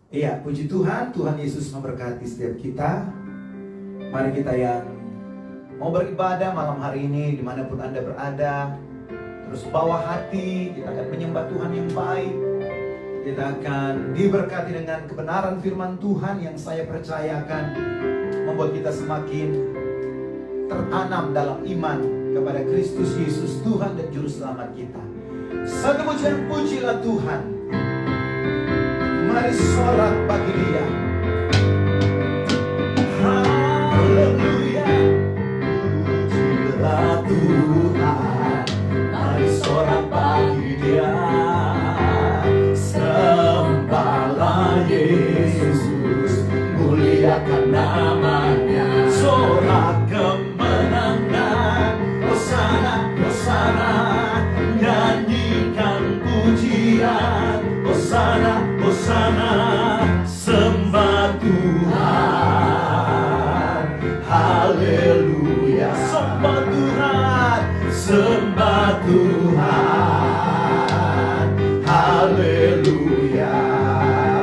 Iya, puji Tuhan, Tuhan Yesus memberkati setiap kita. Mari kita yang mau beribadah malam hari ini, dimanapun Anda berada, terus bawa hati, kita akan menyembah Tuhan yang baik. Kita akan diberkati dengan kebenaran firman Tuhan yang saya percayakan membuat kita semakin tertanam dalam iman kepada Kristus Yesus, Tuhan dan Juru Selamat kita. Satu pujian, pujilah Tuhan. Mari sorak bagi Dia. Haleluya. Pujilah Tuhan. Mari sorak bagi Dia. Sembahlah Yesus, muliakan namanya. Sorak kemenangan. Hosana, Hosana. Nyanyikan pujian. Hosana, Hosana, sembah Tuhan. Haleluya, sembah Tuhan, sembah Tuhan. Haleluya,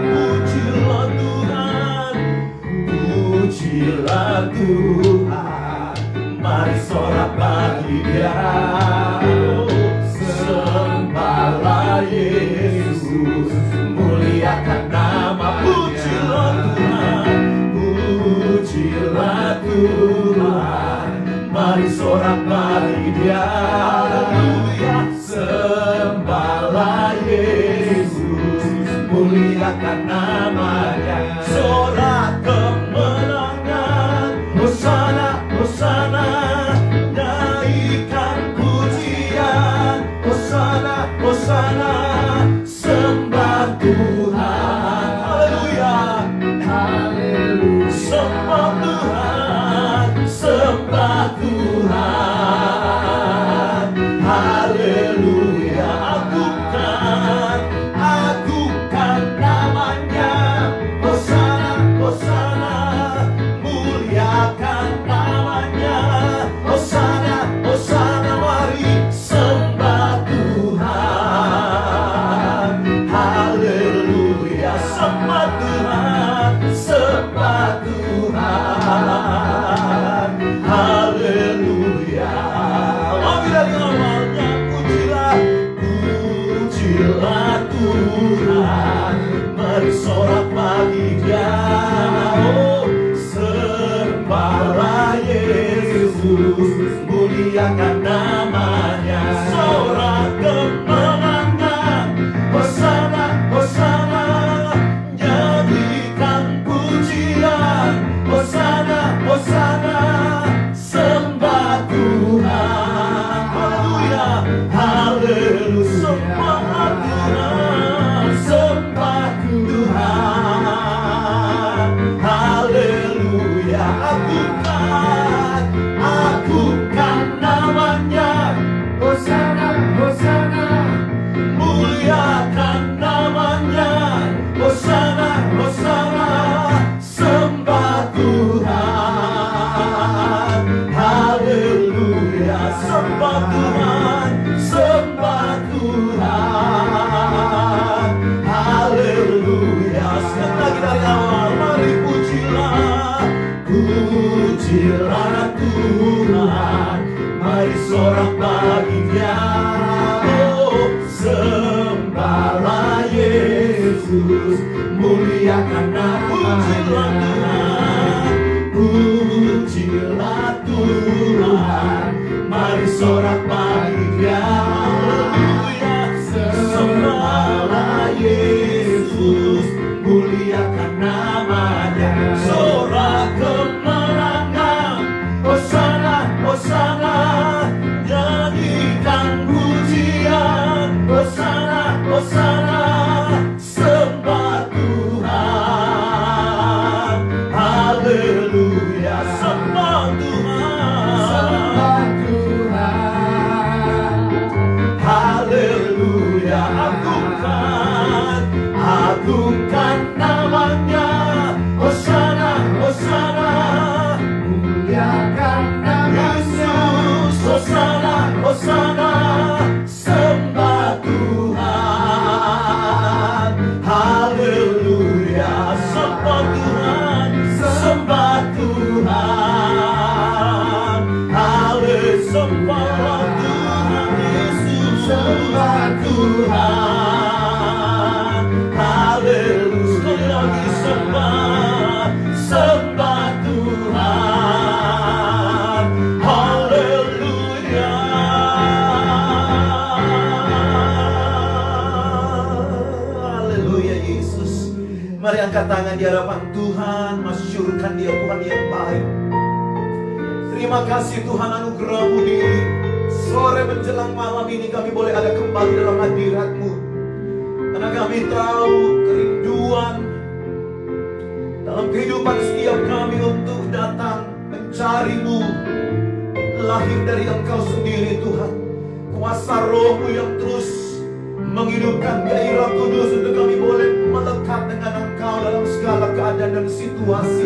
pujilah Tuhan, pujilah Tuhan. Mari sorak bagi Dia. Sembahlah Yesus, muliakan nama. Pujilah Tuhan, pujilah Tuhan. Mari sorak bagi Dia. Haleluya. Sembahlah Yesus, muliakan namanya. Sorak kemenangan. Hosana, Hosana. Nyanyikan pujian. Hosana, Hosana, sembah Tuhan. Haleluya, haleluya. Sembah Tuhan, sembah Tuhan. Haleluya, agungkan, agungkan namanya. Hosana, Hosana, muliakan namanya. Hosana, Hosana, mari sembah Tuhan. Haleluya, sembah Tuhan, sembah Tuhan. Haleluya. Lebih dari awalnya, pujilah, pujilah Tuhan. Mari sorak bagi Dia. Oh, sembahlah Yesus, muliakan namanya. Sorak kemenangan. Hosana, Hosana. Nyanyikan pujian. Hosana, Hosana. Sembah Tuhan. Haleluya, haleluya. Sembah Tuhan, sembah Tuhan. Haleluya, agungkan, agungkan namanya. Hosana, Hosana, muliakan namanya. Hosana, Hosana, sembah Tuhan. Haleluya, sembah Tuhan, sembah Tuhan. Haleluya, sekali lagi dari awal, mari pujilah, pujilah Tuhan. Mari sorak bagi Dia. Oh, sembahlah Yesus, muliakan namanya. Pujilah Tuhan, mari sorak bagi Dia. Haleluya, sembahlah Yesus, muliakan namanya. Sorak kemenangan. Hosana, Hosana. Nyanyikan pujian. Hosana, Hosana. Sembah Tuhan. Haleluya, sembah Tuhan, sembah Tuhan. Mari angkat tangan di hadapan Tuhan, masyurkan Dia Tuhan yang baik. Terima kasih Tuhan anugerah-Mu di sore menjelang malam ini kami boleh ada kembali dalam hadirat-Mu. Karena kami tahu kerinduan dalam kehidupan setiap kami untuk datang mencari-Mu lahir dari Engkau sendiri Tuhan. Kuasa Roh-Mu yang terus menghidupkan gairah kudus untuk kami boleh melekat dengan Engkau dalam segala keadaan dan situasi.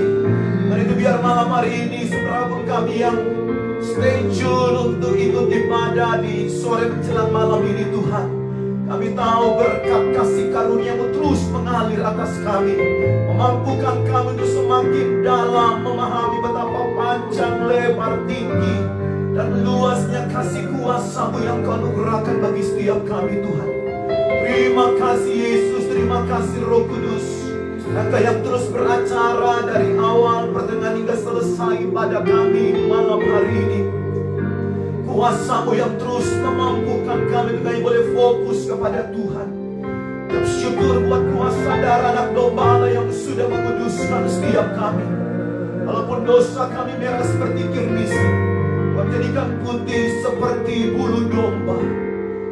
Dan itu biar malam hari ini seberapun kami yang stay tune untuk ikut ibadah di sore menjelang malam ini Tuhan, kami tahu berkat kasih karunia-Mu terus mengalir atas kami, memampukan kami untuk semakin dalam memahami betapa panjang, lebar, tinggi dan luasnya kasih kuasa-Mu yang Kau anugerahkan bagi setiap kami Tuhan. Terima kasih Yesus, terima kasih Roh Kudus, Engkau yang terus beracara dari awal, pertengahan hingga selesai pada kami malam hari ini. Kuasa-Mu yang terus memampukan kami untuk kami boleh fokus kepada Tuhan. Bersyukur buat kuasa darah anak domba Allah yang sudah menguduskan setiap kami. Walaupun dosa kami merah seperti kirmisi, Kau jadikan putih seperti bulu domba,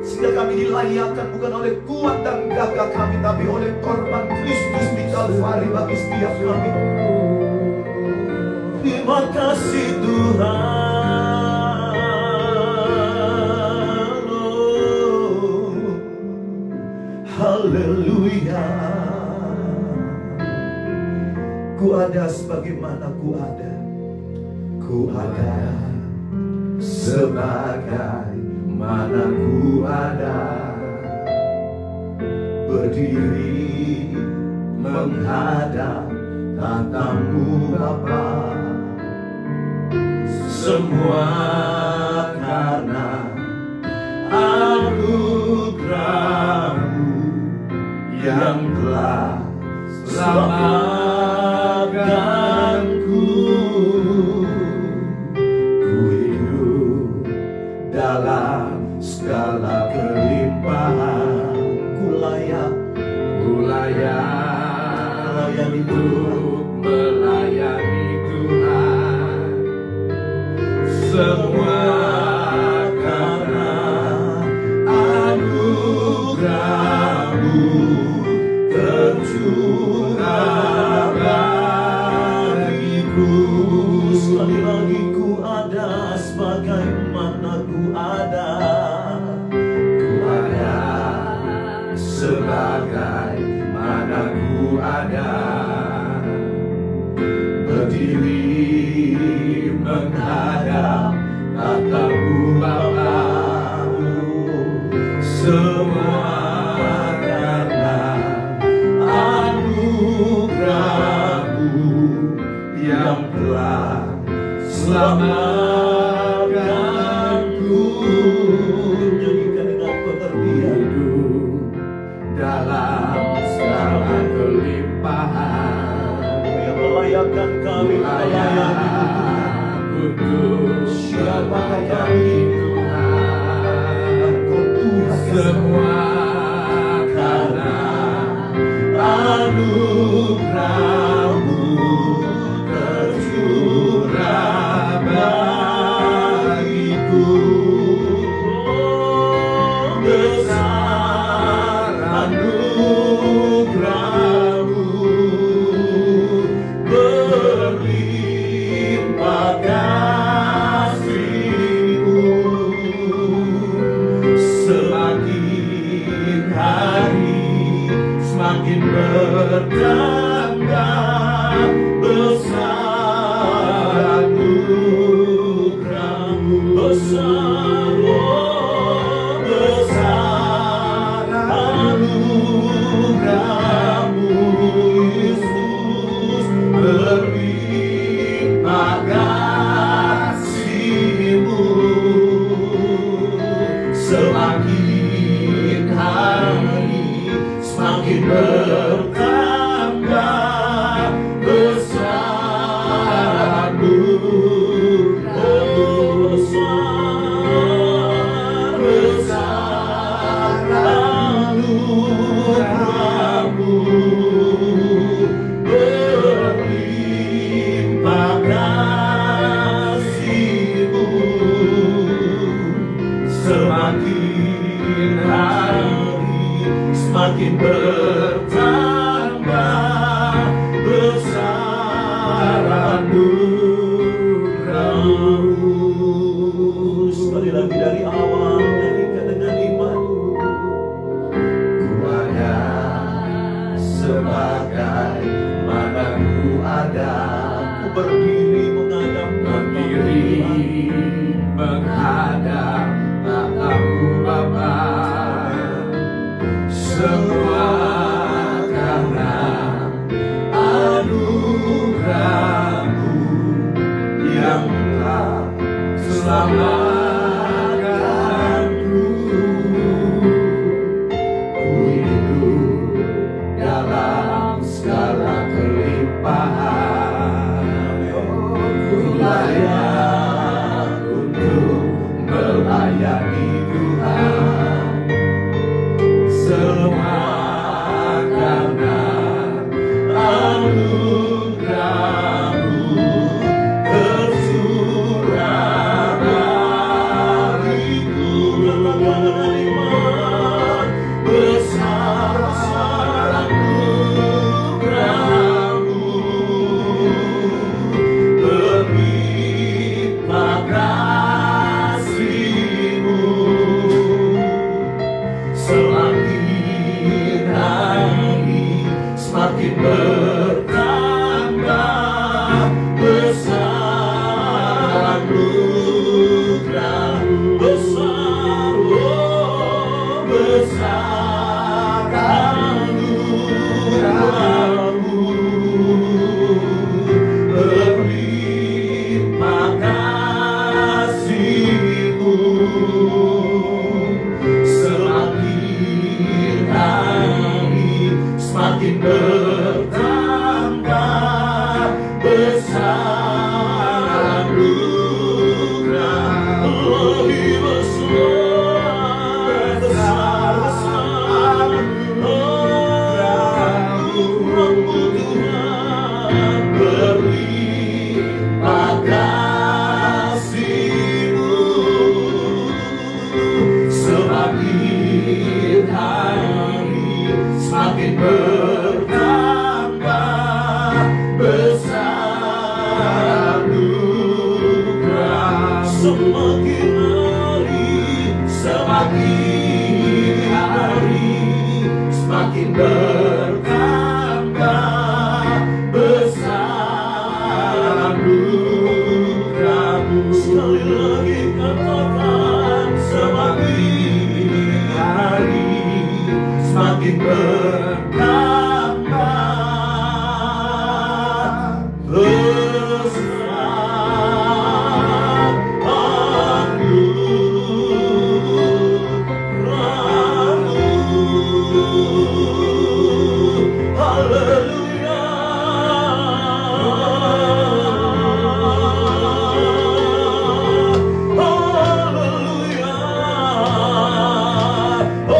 sehingga kami dilayakkan bukan oleh kuat dan gagah kami, tapi oleh korban Kristus di Kalvari bagi setiap kami. Terima kasih Tuhan. Oh, haleluya. Ku ada sebagaimana ku ada. Ku ada sebagaimana ku ada, berdiri menghadap tatamu Bapa. Semua karena anugerah-Mu yang telah selamatkanku. Ku hidup dalam segala kelimpahan. Ku layak hidup melayani Tuhan. Semua karena anugerah-Mu tercurah bagiku. Sekali lagi ku ada sebagaimana ku ada. Ku ada sebagaimana ku ada, berdiri menghadap tatamu Bapa. Semua karena anugerah-Mu yang telah selamatkanku. Nyanyikan dengan pengertian. Hidup dalam segala kelimpahan, yang melayakkan kami melayani untuk siapa kami Tuhan. Semua karena anugerah-Mu tercurah bagiku. Besar anugerah-Mu, berlimpah kasih-Mu. Semakin hari semakin bertambah besar anugerah-Mu. Besar, oh, besar anugerah-Mu Yesus, berlimpah kasih-Mu. Semakin hari semakin bertambah besar anugerah-Mu. Besar anugerah-Mu bertambah besar anugerah-Mu. Sekali lagi dari awal, nyanyikan dengan iman. Ku ada sebagai mana ku ada, ku berdiri menghadap Bapa-Mu Bapa. Semua karena anugerah-Mu yang telah selamatkanku. Ku hidup dalam segala kelimpahan. Ku layak untuk melayani Tuhan. Semua karena anugerah-Mu tercurah dariku. Dengan iman besar anugerah-Mu, berlimpah kasih-Mu. Semakin hari semakin bertambah besar anugerah, besar, oh, besar anugerah-Mu, berlimpah kasih-Mu. Semakin hari semakin bertambah besar anugerah, lebih besar, besar anugerah-Mu Tuhan, berlimpah kasih-Mu. Semakin hari semakin bertambah besar anugerah. Semakin hari semakin bertambah besar anugerah-Mu. Sekali lagi katakan, semakin hari semakin bertambah besar anugerah-Mu. Haleluya. Haleluya. Oh,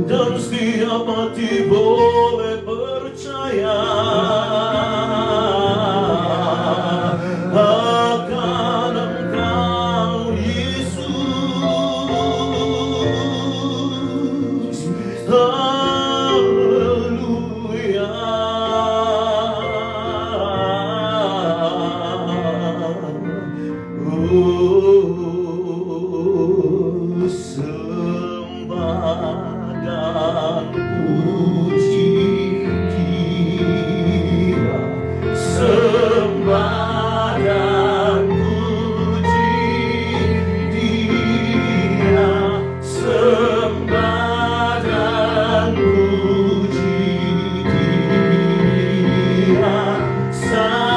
dan setiap hati boleh percaya akan Engkau Yesus. Haleluya. Sembah dan puji Dia, sembah dan puji Dia, sembah dan puji Dia, Sang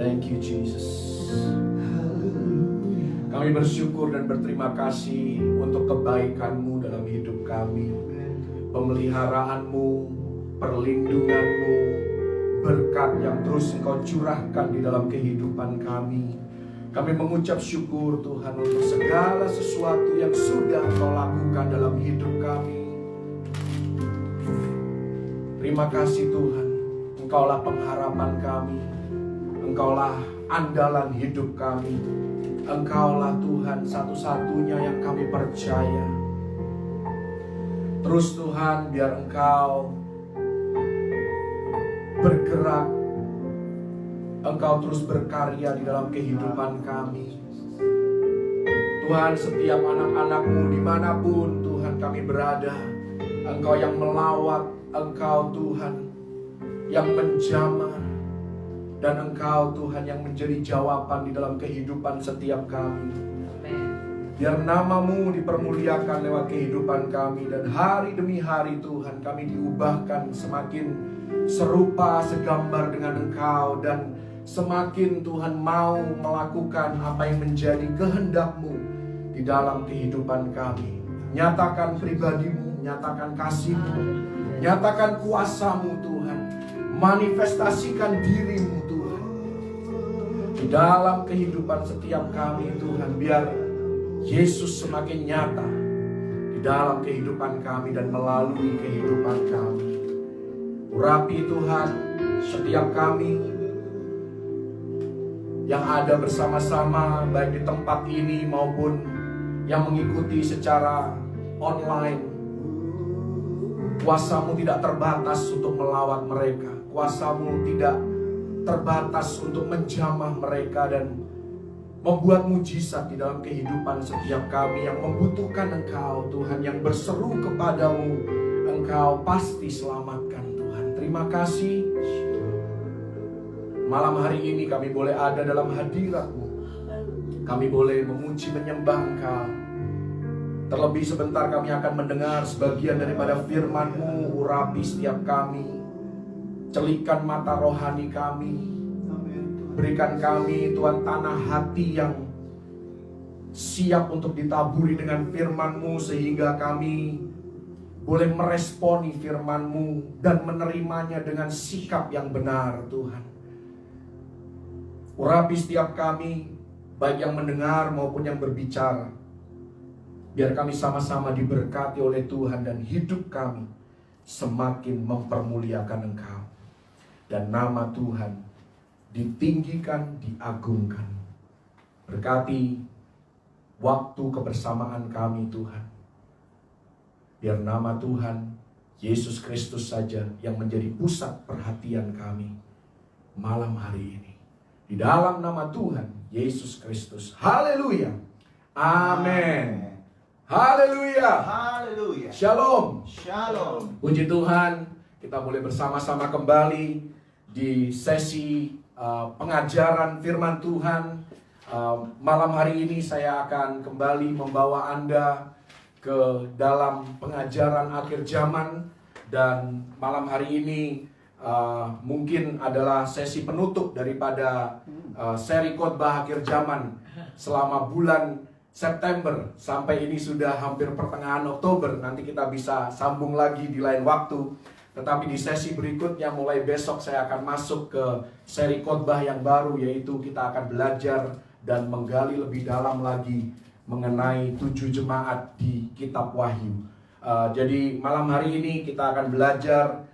Thank you Jesus. Kami bersyukur dan berterima kasih untuk kebaikan-Mu dalam hidup kami, pemeliharaanmu, perlindunganmu, berkat yang terus Engkau curahkan di dalam kehidupan kami. Kami mengucap syukur Tuhan untuk segala sesuatu yang sudah Engkau lakukan dalam hidup kami. Terima kasih Tuhan, Engkaulah pengharapan kami, Engkaulah andalan hidup kami, Engkaulah Tuhan satu-satunya yang kami percaya. Terus Tuhan, biar Engkau bergerak Engkau terus berkarya di dalam kehidupan kami. Tuhan, setiap anak-anak-Mu dimanapun Tuhan kami berada, Engkau yang melawat, Engkau Tuhan yang menjamah, dan Engkau Tuhan yang menjadi jawaban di dalam kehidupan setiap kami. Biar nama-Mu dipermuliakan lewat kehidupan kami, dan hari demi hari Tuhan kami diubahkan semakin serupa segambar dengan Engkau, dan semakin Tuhan mau melakukan apa yang menjadi kehendak-Mu di dalam kehidupan kami. Nyatakan pribadi-Mu, nyatakan kasih-Mu, nyatakan kuasa-Mu Tuhan, manifestasikan diri-Mu Tuhan di dalam kehidupan setiap kami Tuhan. Biar Yesus semakin nyata di dalam kehidupan kami dan melalui kehidupan kami. Urapi Tuhan setiap kami yang ada bersama-sama, baik di tempat ini maupun yang mengikuti secara online. Kuasa-Mu tidak terbatas untuk melawat mereka. Kuasa-Mu tidak terbatas untuk menjamah mereka dan membuat mujizat di dalam kehidupan setiap kami yang membutuhkan Engkau Tuhan, yang berseru kepadamu. Engkau pasti selamatkan Tuhan. Terima kasih. Malam hari ini kami boleh ada dalam hadirat-Mu. Kami boleh memuji menyembah Engkau. Terlebih sebentar kami akan mendengar sebagian daripada firman-Mu. Urapi setiap kami, celikan mata rohani kami. Berikan kami Tuhan tanah hati yang siap untuk ditaburi dengan firman-Mu, sehingga kami boleh meresponi firman-Mu dan menerimanya dengan sikap yang benar Tuhan. Urapi setiap kami, baik yang mendengar maupun yang berbicara. Biar kami sama-sama diberkati oleh Tuhan dan hidup kami semakin mempermuliakan Engkau. Dan nama Tuhan ditinggikan, diagungkan. Berkati waktu kebersamaan kami Tuhan. Biar nama Tuhan Yesus Kristus saja yang menjadi pusat perhatian kami malam hari ini. Di dalam nama Tuhan Yesus Kristus. Haleluya. Amin. Haleluya. Haleluya. Shalom. Shalom. Puji Tuhan, kita boleh bersama-sama kembali di sesi pengajaran firman Tuhan. Malam hari ini saya akan kembali membawa Anda ke dalam pengajaran akhir zaman. Dan malam hari ini mungkin adalah sesi penutup daripada seri khotbah akhir zaman selama bulan September. Sampai ini sudah hampir pertengahan Oktober. Nanti kita bisa sambung lagi di lain waktu. Tetapi di sesi berikutnya mulai besok saya akan masuk ke seri khotbah yang baru, yaitu kita akan belajar dan menggali lebih dalam lagi mengenai 7 jemaat di kitab Wahyu. Jadi malam hari ini kita akan belajar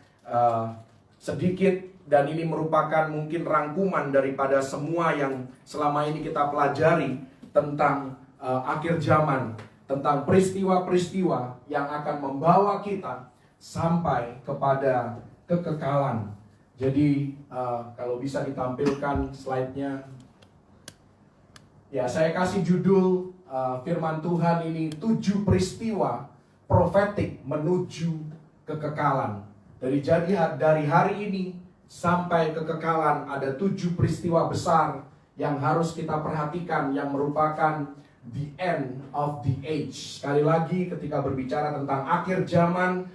sedikit, dan ini merupakan mungkin rangkuman daripada semua yang selama ini kita pelajari tentang akhir zaman, tentang peristiwa-peristiwa yang akan membawa kita sampai kepada kekekalan. Jadi kalau bisa ditampilkan slide-nya. Ya, saya kasih judul firman Tuhan ini 7 peristiwa profetik menuju kekekalan. Dari hari ini sampai kekekalan ada 7 peristiwa besar yang harus kita perhatikan, yang merupakan the end of the age. Sekali lagi, ketika berbicara tentang akhir zaman,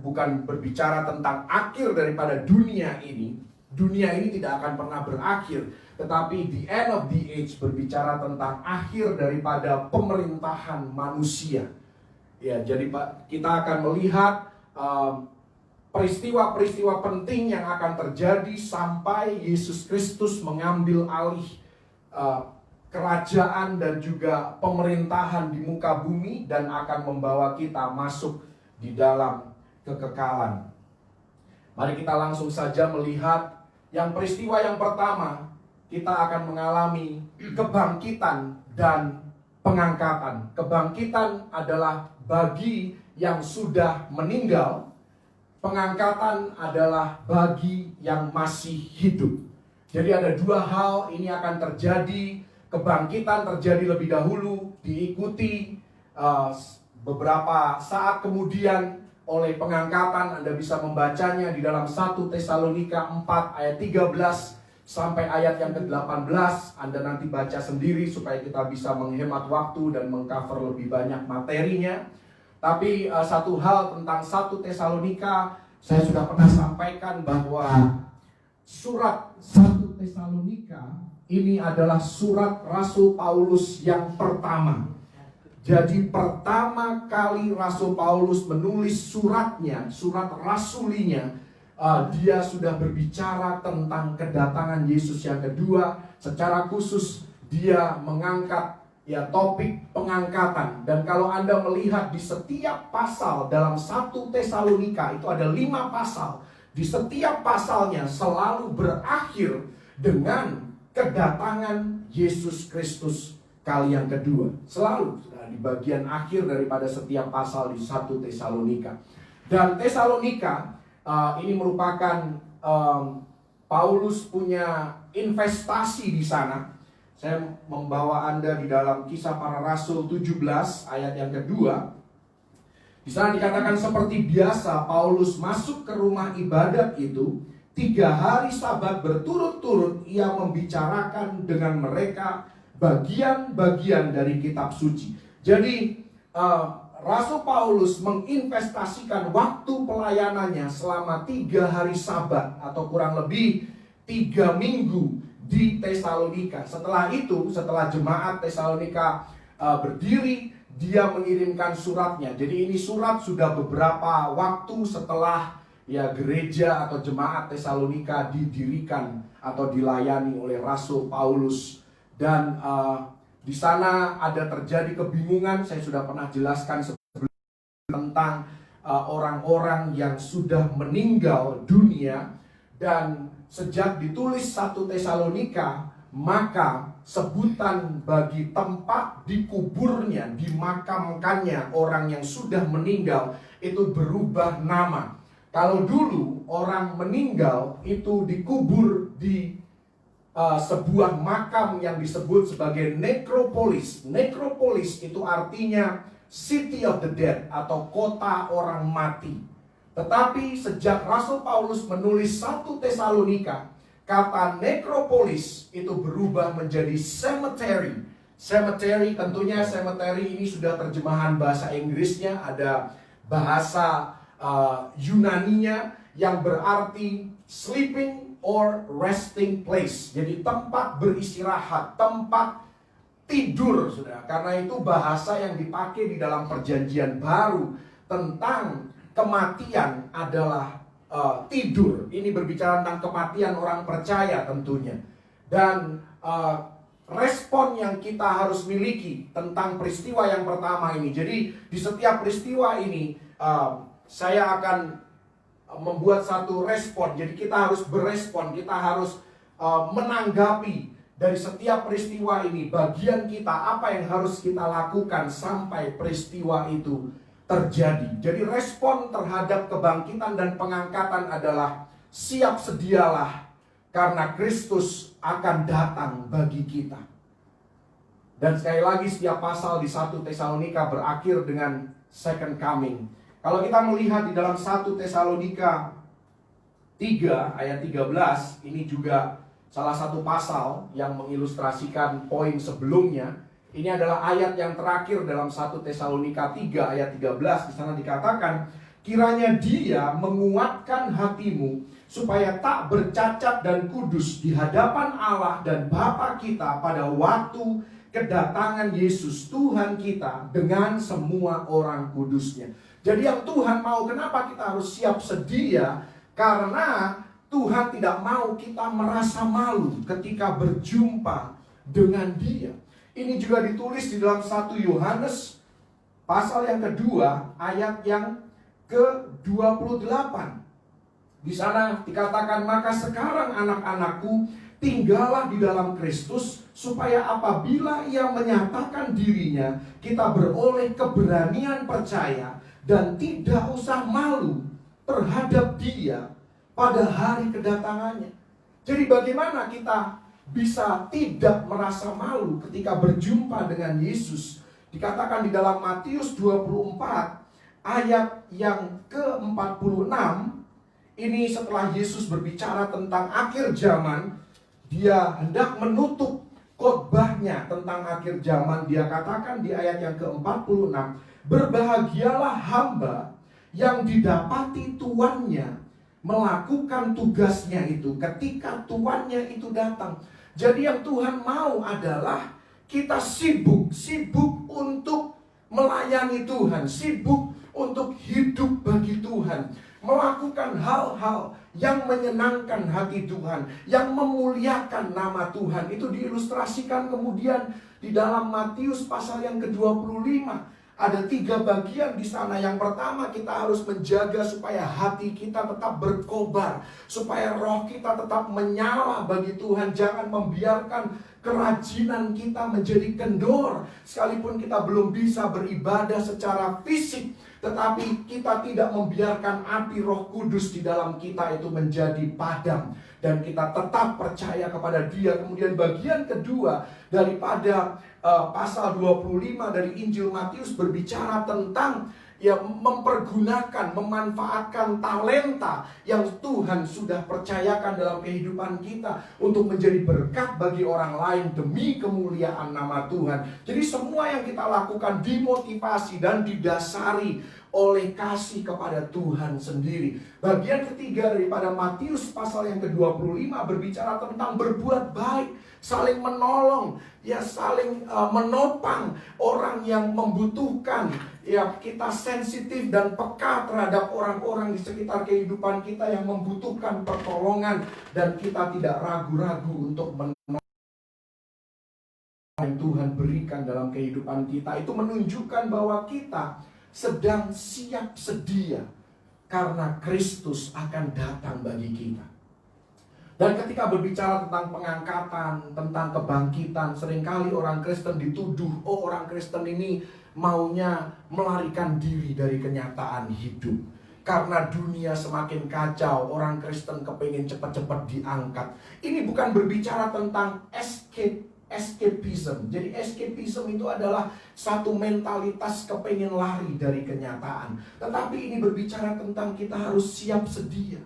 bukan berbicara tentang akhir daripada dunia ini. Dunia ini tidak akan pernah berakhir. Tetapi the end of the age berbicara tentang akhir daripada pemerintahan manusia. Ya, jadi kita akan melihat peristiwa-peristiwa penting yang akan terjadi sampai Yesus Kristus mengambil alih kerajaan dan juga pemerintahan di muka bumi, dan akan membawa kita masuk di dalam kekekalan. Mari kita langsung saja melihat yang peristiwa yang pertama. Kita akan mengalami kebangkitan dan pengangkatan. Kebangkitan adalah bagi yang sudah meninggal. Pengangkatan adalah bagi yang masih hidup. Jadi ada dua hal ini akan terjadi. Kebangkitan terjadi lebih dahulu, diikuti beberapa saat kemudian oleh pengangkatan. Anda bisa membacanya di dalam 1 Tesalonika 4 ayat 13 sampai ayat yang ke-18. Anda nanti baca sendiri supaya kita bisa menghemat waktu dan mengcover lebih banyak materinya. Tapi satu hal tentang 1 Tesalonika, saya sudah pernah sampaikan bahwa surat 1 Tesalonika ini adalah surat Rasul Paulus yang pertama. Jadi pertama kali Rasul Paulus menulis suratnya, surat rasulinya, dia sudah berbicara tentang kedatangan Yesus yang kedua. Secara khusus dia mengangkat topik pengangkatan. Dan kalau Anda melihat di setiap pasal dalam 1 Tesalonika itu ada 5 pasal. Di setiap pasalnya selalu berakhir dengan kedatangan Yesus Kristus kali yang kedua. Selalu di bagian akhir daripada setiap pasal di 1 Tesalonika. Dan Tesalonika ini merupakan Paulus punya investasi di sana. Saya membawa Anda di dalam Kisah Para Rasul 17 ayat yang kedua. Di sana dikatakan seperti biasa Paulus masuk ke rumah ibadat itu. 3 hari Sabat berturut-turut ia membicarakan dengan mereka bagian-bagian dari kitab suci. Jadi Rasul Paulus menginvestasikan waktu pelayanannya selama 3 hari Sabat atau kurang lebih 3 minggu di Tesalonika. Setelah itu, setelah jemaat Tesalonika berdiri, dia mengirimkan suratnya. Jadi ini surat sudah beberapa waktu setelah gereja atau jemaat Tesalonika didirikan atau dilayani oleh Rasul Paulus. Dan di sana ada terjadi kebingungan. Saya sudah pernah jelaskan sebelumnya tentang orang-orang yang sudah meninggal dunia. Dan sejak ditulis 1 Tesalonika, maka sebutan bagi tempat dikuburnya, dimakamkannya orang yang sudah meninggal itu berubah nama. Kalau dulu orang meninggal itu dikubur di sebuah makam yang disebut sebagai nekropolis. Nekropolis itu artinya city of the dead atau kota orang mati. Tetapi sejak Rasul Paulus menulis 1 Tesalonika, kata nekropolis itu berubah menjadi cemetery. Cemetery, tentunya cemetery ini sudah terjemahan bahasa Inggrisnya, ada bahasa Yunaninya yang berarti sleeping or resting place. Jadi tempat beristirahat, tempat tidur, saudara. Karena itu bahasa yang dipakai di dalam perjanjian baru tentang kematian adalah tidur. Ini berbicara tentang kematian orang percaya tentunya. Dan respon yang kita harus miliki tentang peristiwa yang pertama ini. Jadi di setiap peristiwa ini saya akan membuat satu respon. Jadi kita harus berespon, kita harus menanggapi dari setiap peristiwa ini. Bagian kita, apa yang harus kita lakukan sampai peristiwa itu terjadi. Jadi respon terhadap kebangkitan dan pengangkatan adalah siap sedialah, karena Kristus akan datang bagi kita. Dan sekali lagi setiap pasal di 1 Tesalonika berakhir dengan second coming. Kalau kita melihat di dalam 1 Tesalonika 3 ayat 13, ini juga salah satu pasal yang mengilustrasikan poin sebelumnya. Ini adalah ayat yang terakhir dalam 1 Tesalonika 3 ayat 13. Di sana dikatakan, kiranya Dia menguatkan hatimu supaya tak bercacat dan kudus di hadapan Allah dan Bapa kita pada waktu kedatangan Yesus Tuhan kita dengan semua orang kudusnya. Jadi yang Tuhan mau, kenapa kita harus siap sedia? Karena Tuhan tidak mau kita merasa malu ketika berjumpa dengan Dia. Ini juga ditulis di dalam 1 Yohanes pasal yang kedua ayat yang ke-28. Di sana dikatakan, maka sekarang anak-anakku, tinggallah di dalam Kristus, supaya apabila Ia menyatakan dirinya, kita beroleh keberanian percaya dan tidak usah malu terhadap Dia pada hari kedatangannya. Jadi bagaimana kita bisa tidak merasa malu ketika berjumpa dengan Yesus? Dikatakan di dalam Matius 24 ayat yang ke-46, ini setelah Yesus berbicara tentang akhir zaman, dia hendak menutup khotbahnya tentang akhir zaman. Dia katakan di ayat yang ke-46, berbahagialah hamba yang didapati tuannya melakukan tugasnya itu ketika tuannya itu datang. Jadi yang Tuhan mau adalah kita sibuk untuk melayani Tuhan, sibuk untuk hidup bagi Tuhan, melakukan hal-hal yang menyenangkan hati Tuhan, yang memuliakan nama Tuhan. Itu diilustrasikan kemudian di dalam Matius pasal yang ke-25. Ada 3 bagian di sana. Yang pertama, kita harus menjaga supaya hati kita tetap berkobar, supaya roh kita tetap menyala bagi Tuhan. Jangan membiarkan kerajinan kita menjadi kendor. Sekalipun kita belum bisa beribadah secara fisik, tetapi kita tidak membiarkan api Roh Kudus di dalam kita itu menjadi padam, dan kita tetap percaya kepada Dia. Kemudian bagian kedua daripada pasal 25 dari Injil Matius berbicara tentang mempergunakan, memanfaatkan talenta yang Tuhan sudah percayakan dalam kehidupan kita untuk menjadi berkat bagi orang lain demi kemuliaan nama Tuhan. Jadi semua yang kita lakukan dimotivasi dan didasari oleh kasih kepada Tuhan sendiri. Bagian ketiga daripada Matius pasal yang ke-25 berbicara tentang berbuat baik, saling menolong, saling menopang orang yang membutuhkan. Kita sensitif dan peka terhadap orang-orang di sekitar kehidupan kita yang membutuhkan pertolongan, dan kita tidak ragu-ragu untuk menolong yang Tuhan berikan dalam kehidupan kita. Itu menunjukkan bahwa kita sedang siap sedia karena Kristus akan datang bagi kita. Dan ketika berbicara tentang pengangkatan, tentang kebangkitan, seringkali orang Kristen dituduh, orang Kristen ini maunya melarikan diri dari kenyataan hidup. Karena dunia semakin kacau, orang Kristen kepingin cepat-cepat diangkat. Ini bukan berbicara tentang escapism. Jadi escapism itu adalah satu mentalitas kepingin lari dari kenyataan. Tetapi ini berbicara tentang kita harus siap sedia.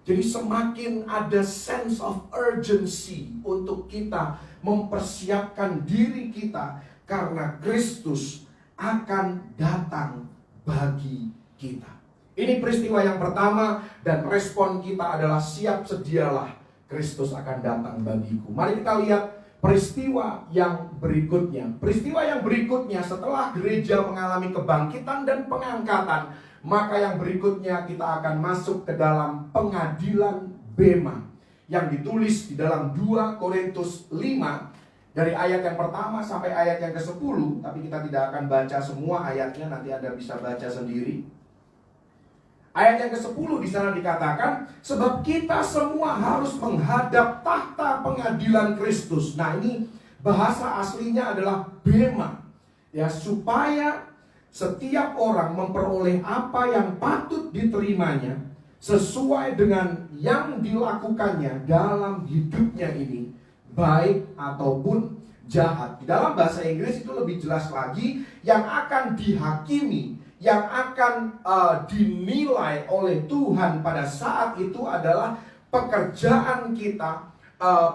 Jadi semakin ada sense of urgency untuk kita mempersiapkan diri kita, karena Kristus akan datang bagi kita. Ini peristiwa yang pertama, dan respon kita adalah siap sedialah, Kristus akan datang bagiku. Mari kita lihat peristiwa yang berikutnya. Peristiwa yang berikutnya setelah gereja mengalami kebangkitan dan pengangkatan, maka yang berikutnya kita akan masuk ke dalam pengadilan bema yang ditulis di dalam 2 Korintus 5 dari ayat yang pertama sampai ayat yang ke-10. Tapi kita tidak akan baca semua ayatnya, nanti Anda bisa baca sendiri. Ayat yang ke-10 di sana dikatakan, sebab kita semua harus menghadap tahta pengadilan Kristus. Nah, ini bahasa aslinya adalah bema. Supaya setiap orang memperoleh apa yang patut diterimanya sesuai dengan yang dilakukannya dalam hidupnya ini, baik ataupun jahat. Di dalam bahasa Inggris itu lebih jelas lagi, yang akan dihakimi, yang akan dinilai oleh Tuhan pada saat itu adalah pekerjaan kita,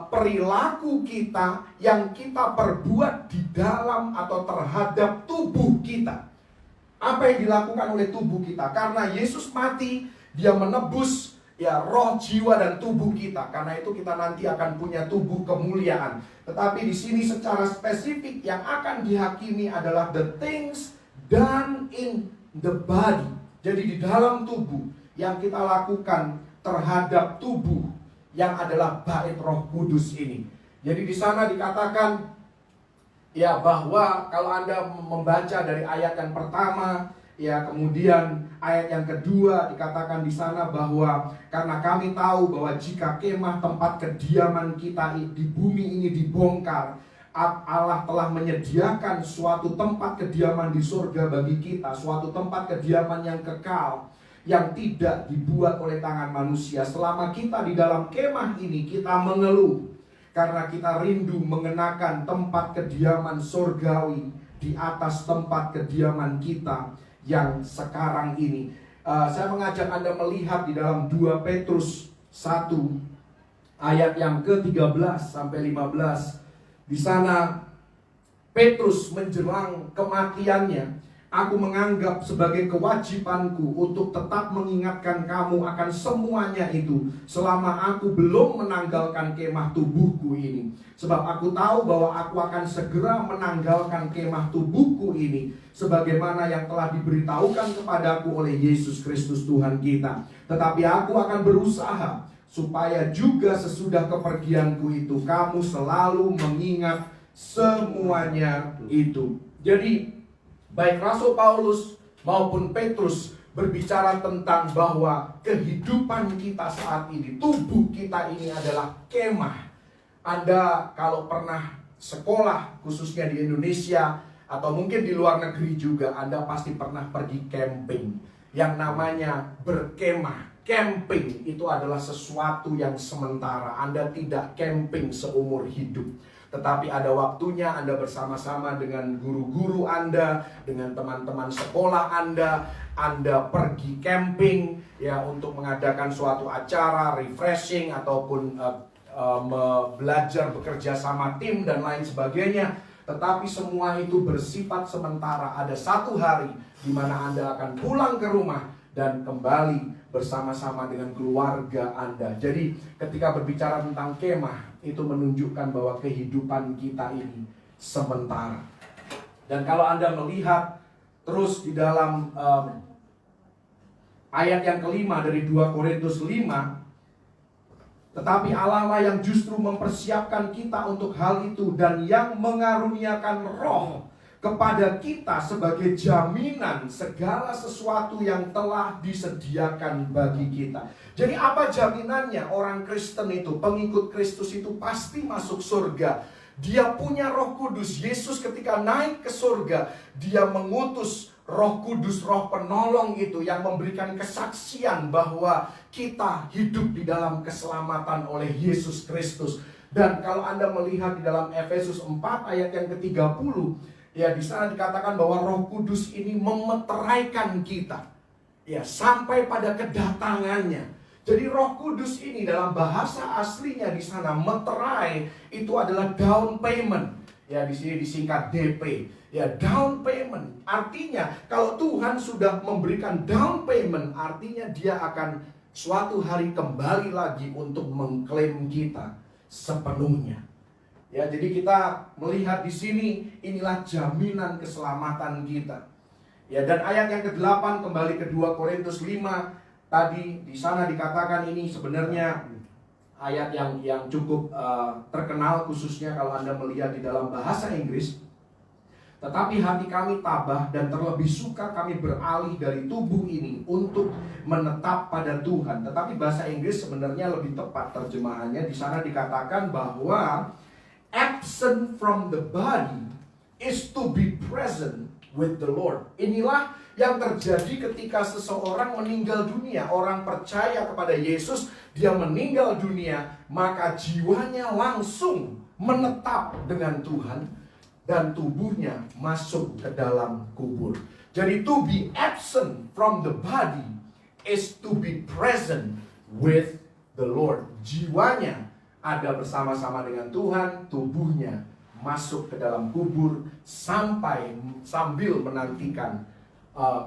perilaku kita yang kita perbuat di dalam atau terhadap tubuh kita. Apa yang dilakukan oleh tubuh kita? Karena Yesus mati, Dia menebus roh, jiwa, dan tubuh kita. Karena itu kita nanti akan punya tubuh kemuliaan. Tetapi di sini secara spesifik yang akan dihakimi adalah the things done in the body. Jadi di dalam tubuh yang kita lakukan terhadap tubuh yang adalah bait Roh Kudus ini. Jadi di sana dikatakan bahwa kalau Anda membaca dari ayat yang pertama, kemudian ayat yang kedua dikatakan di sana bahwa karena kami tahu bahwa jika kemah tempat kediaman kita di bumi ini dibongkar, Allah telah menyediakan suatu tempat kediaman di surga bagi kita, suatu tempat kediaman yang kekal. yang tidak dibuat oleh tangan manusia. Selama kita di dalam kemah ini, kita mengeluh karena kita rindu mengenakan tempat kediaman surgawi di atas tempat kediaman kita yang sekarang ini. Saya mengajak Anda melihat di dalam 2 Petrus 1 ayat yang ke-13 sampai 15. Di sana Petrus menjelang kematiannya, aku menganggap sebagai kewajibanku untuk tetap mengingatkan kamu akan semuanya itu selama aku belum menanggalkan kemah tubuhku ini. Sebab aku tahu bahwa aku akan segera menanggalkan kemah tubuhku ini, sebagaimana yang telah diberitahukan kepadaku oleh Yesus Kristus Tuhan kita. Tetapi aku akan berusaha supaya juga sesudah kepergianku itu kamu selalu mengingat semuanya itu. Jadi baik Rasul Paulus maupun Petrus berbicara tentang bahwa kehidupan kita saat ini, tubuh kita ini adalah kemah. Anda kalau pernah sekolah khususnya di Indonesia atau mungkin di luar negeri juga, Anda pasti pernah pergi camping yang namanya berkemah. Camping itu adalah sesuatu yang sementara. Anda tidak camping seumur hidup, tetapi ada waktunya Anda bersama-sama dengan guru-guru Anda, dengan teman-teman sekolah Anda pergi camping ya untuk mengadakan suatu acara refreshing ataupun belajar bekerja sama tim dan lain sebagainya. Tetapi semua itu bersifat sementara. Ada satu hari di mana Anda akan pulang ke rumah dan kembali bersama-sama dengan keluarga Anda. Jadi ketika berbicara tentang kemah, itu menunjukkan bahwa kehidupan kita ini sementara. Dan kalau Anda melihat terus di dalam ayat yang kelima dari 2 Korintus 5, tetapi Allah lah yang justru mempersiapkan kita untuk hal itu dan yang mengaruniakan roh kepada kita sebagai jaminan segala sesuatu yang telah disediakan bagi kita. Jadi apa jaminannya? Orang Kristen itu, pengikut Kristus itu pasti masuk surga. Dia punya Roh Kudus. Yesus ketika naik ke surga, dia mengutus Roh Kudus, Roh penolong itu yang memberikan kesaksian bahwa kita hidup di dalam keselamatan oleh Yesus Kristus. Dan kalau Anda melihat di dalam Efesus 4 ayat yang ke-30, ya di sana dikatakan bahwa Roh Kudus ini memeteraikan kita ya sampai pada kedatangannya. Jadi Roh Kudus ini dalam bahasa aslinya di sana meterai itu adalah down payment. Ya di sini disingkat DP. Ya down payment. Artinya kalau Tuhan sudah memberikan down payment, artinya dia akan suatu hari kembali lagi untuk mengklaim kita sepenuhnya. Ya, jadi kita melihat di sini inilah jaminan keselamatan kita. Ya, dan ayat yang ke-8 kembali ke 2 Korintus 5 tadi di sana dikatakan ini sebenarnya ayat yang cukup terkenal khususnya kalau Anda melihat di dalam bahasa Inggris. Tetapi hati kami tabah dan terlebih suka kami beralih dari tubuh ini untuk menetap pada Tuhan. Tetapi bahasa Inggris sebenarnya lebih tepat terjemahannya. Di sana dikatakan bahwa absent from the body is to be present with the Lord. Inilah yang terjadi ketika seseorang meninggal dunia. Orang percaya kepada Yesus, dia meninggal dunia, maka jiwanya langsung menetap dengan Tuhan dan tubuhnya masuk ke dalam kubur. Jadi to be absent from the body is to be present with the Lord. Jiwanya ada bersama-sama dengan Tuhan, tubuhnya masuk ke dalam kubur sambil menantikan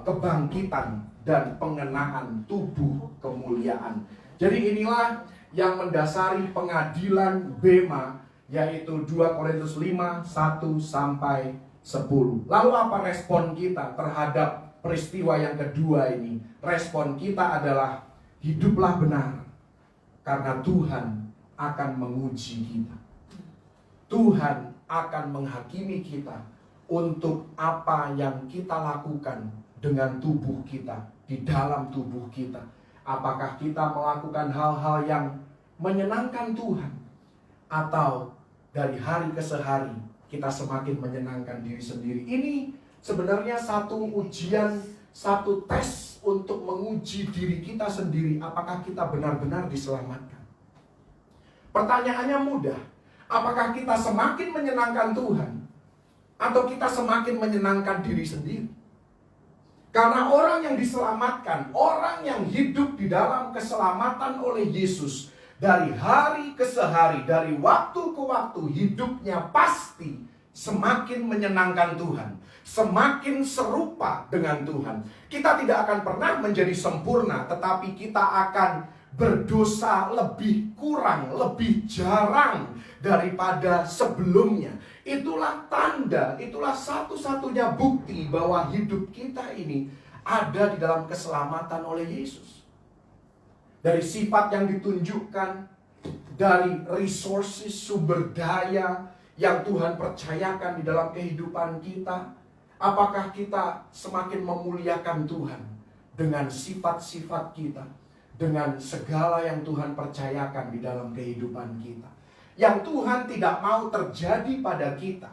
kebangkitan dan pengenaan tubuh kemuliaan. Jadi inilah yang mendasari pengadilan bema, yaitu 2 Korintus 5, 1 sampai 10. Lalu apa respon kita terhadap peristiwa yang kedua ini? Respon kita adalah hiduplah benar, karena Tuhan akan menguji kita. Tuhan akan menghakimi kita untuk apa yang kita lakukan dengan tubuh kita, di dalam tubuh kita. Apakah kita melakukan hal-hal yang menyenangkan Tuhan, atau dari hari ke hari kita semakin menyenangkan diri sendiri. Ini sebenarnya satu ujian, satu tes untuk menguji diri kita sendiri, apakah kita benar-benar diselamatkan. Pertanyaannya mudah, apakah kita semakin menyenangkan Tuhan, atau kita semakin menyenangkan diri sendiri? Karena orang yang diselamatkan, orang yang hidup di dalam keselamatan oleh Yesus, dari hari ke hari, dari waktu ke waktu, hidupnya pasti semakin menyenangkan Tuhan, semakin serupa dengan Tuhan. Kita tidak akan pernah menjadi sempurna, tetapi kita akan berdosa lebih kurang, lebih jarang daripada sebelumnya. Itulah tanda, itulah satu-satunya bukti bahwa hidup kita ini ada di dalam keselamatan oleh Yesus. Dari sifat yang ditunjukkan, dari resources, sumber daya yang Tuhan percayakan di dalam kehidupan kita, apakah kita semakin memuliakan Tuhan dengan sifat-sifat kita, dengan segala yang Tuhan percayakan di dalam kehidupan kita, yang Tuhan tidak mau terjadi pada kita.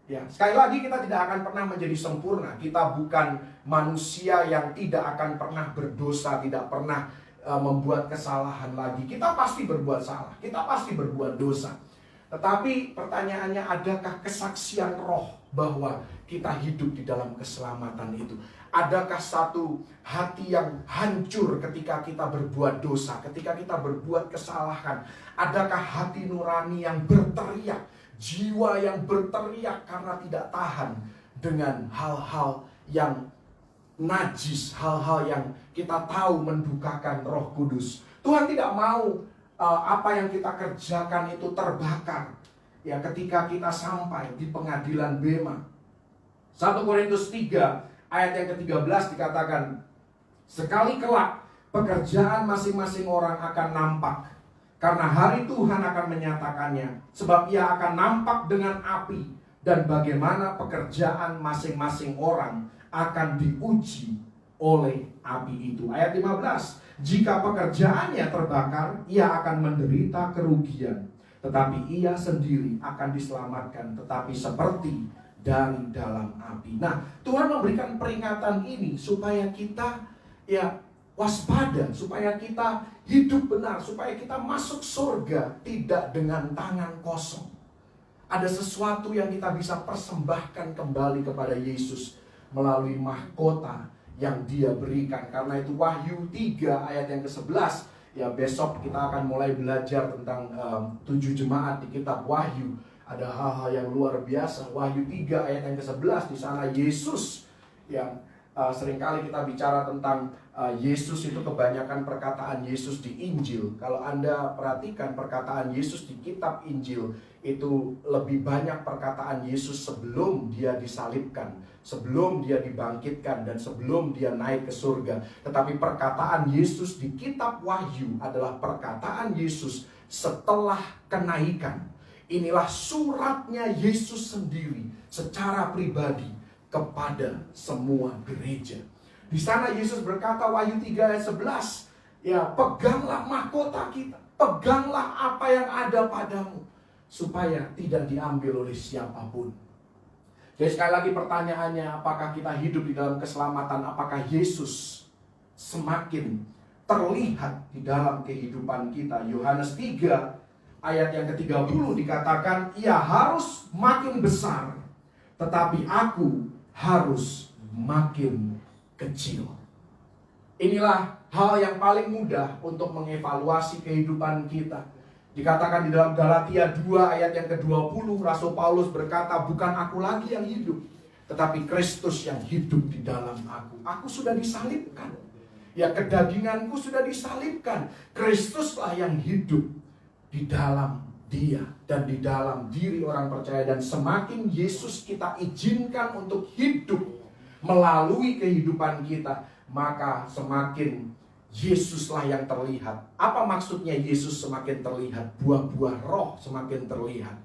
Ya, sekali lagi kita tidak akan pernah menjadi sempurna. Kita bukan manusia yang tidak akan pernah berdosa, tidak pernah membuat kesalahan lagi. Kita pasti berbuat salah, kita pasti berbuat dosa. Tetapi pertanyaannya, adakah kesaksian roh bahwa kita hidup di dalam keselamatan itu? Adakah satu hati yang hancur ketika kita berbuat dosa, ketika kita berbuat kesalahan? Adakah hati nurani yang berteriak, jiwa yang berteriak karena tidak tahan dengan hal-hal yang najis, hal-hal yang kita tahu mendukakan Roh Kudus? Tuhan tidak mau apa yang kita kerjakan itu terbakar ya ketika kita sampai di pengadilan bema. 1 Korintus 3 ayat yang ke-13 dikatakan, sekali kelak pekerjaan masing-masing orang akan nampak, karena hari Tuhan akan menyatakannya, sebab ia akan nampak dengan api, dan bagaimana pekerjaan masing-masing orang akan diuji oleh api itu. Ayat 15, jika pekerjaannya terbakar, ia akan menderita kerugian, tetapi ia sendiri akan diselamatkan, tetapi seperti dari dalam api. Nah, Tuhan memberikan peringatan ini supaya kita waspada, supaya kita hidup benar, supaya kita masuk surga tidak dengan tangan kosong. Ada sesuatu yang kita bisa persembahkan kembali kepada Yesus melalui mahkota yang Dia berikan. Karena itu Wahyu 3 ayat yang ke-11, ya besok kita akan mulai belajar tentang 7 jemaat di kitab Wahyu. Ada hal-hal yang luar biasa. Wahyu 3 ayat yang ke-11, di sana Yesus yang seringkali kita bicara tentang Yesus itu kebanyakan perkataan Yesus di Injil. Kalau Anda perhatikan perkataan Yesus di kitab Injil, itu lebih banyak perkataan Yesus sebelum Dia disalibkan, sebelum Dia dibangkitkan, dan sebelum Dia naik ke surga. Tetapi perkataan Yesus di kitab Wahyu adalah perkataan Yesus setelah kenaikan. Inilah suratnya Yesus sendiri secara pribadi kepada semua gereja. Di sana Yesus berkata, Wahyu 3 ayat 11, ya peganglah mahkota kita, peganglah apa yang ada padamu, supaya tidak diambil oleh siapapun. Jadi sekali lagi pertanyaannya, apakah kita hidup di dalam keselamatan? Apakah Yesus semakin terlihat di dalam kehidupan kita? Yohanes 3 ayat yang ke-30 dikatakan, ia harus makin besar, tetapi aku harus makin kecil. Inilah hal yang paling mudah untuk mengevaluasi kehidupan kita. Dikatakan di dalam Galatia 2 ayat yang ke-20, Rasul Paulus berkata, bukan aku lagi yang hidup, tetapi Kristus yang hidup di dalam aku. Aku sudah disalibkan. Ya, kedaginganku sudah disalibkan. Kristuslah yang hidup di dalam Dia dan di dalam diri orang percaya. Dan semakin Yesus kita izinkan untuk hidup melalui kehidupan kita, maka semakin Yesuslah yang terlihat. Apa maksudnya Yesus semakin terlihat? Buah-buah roh semakin terlihat.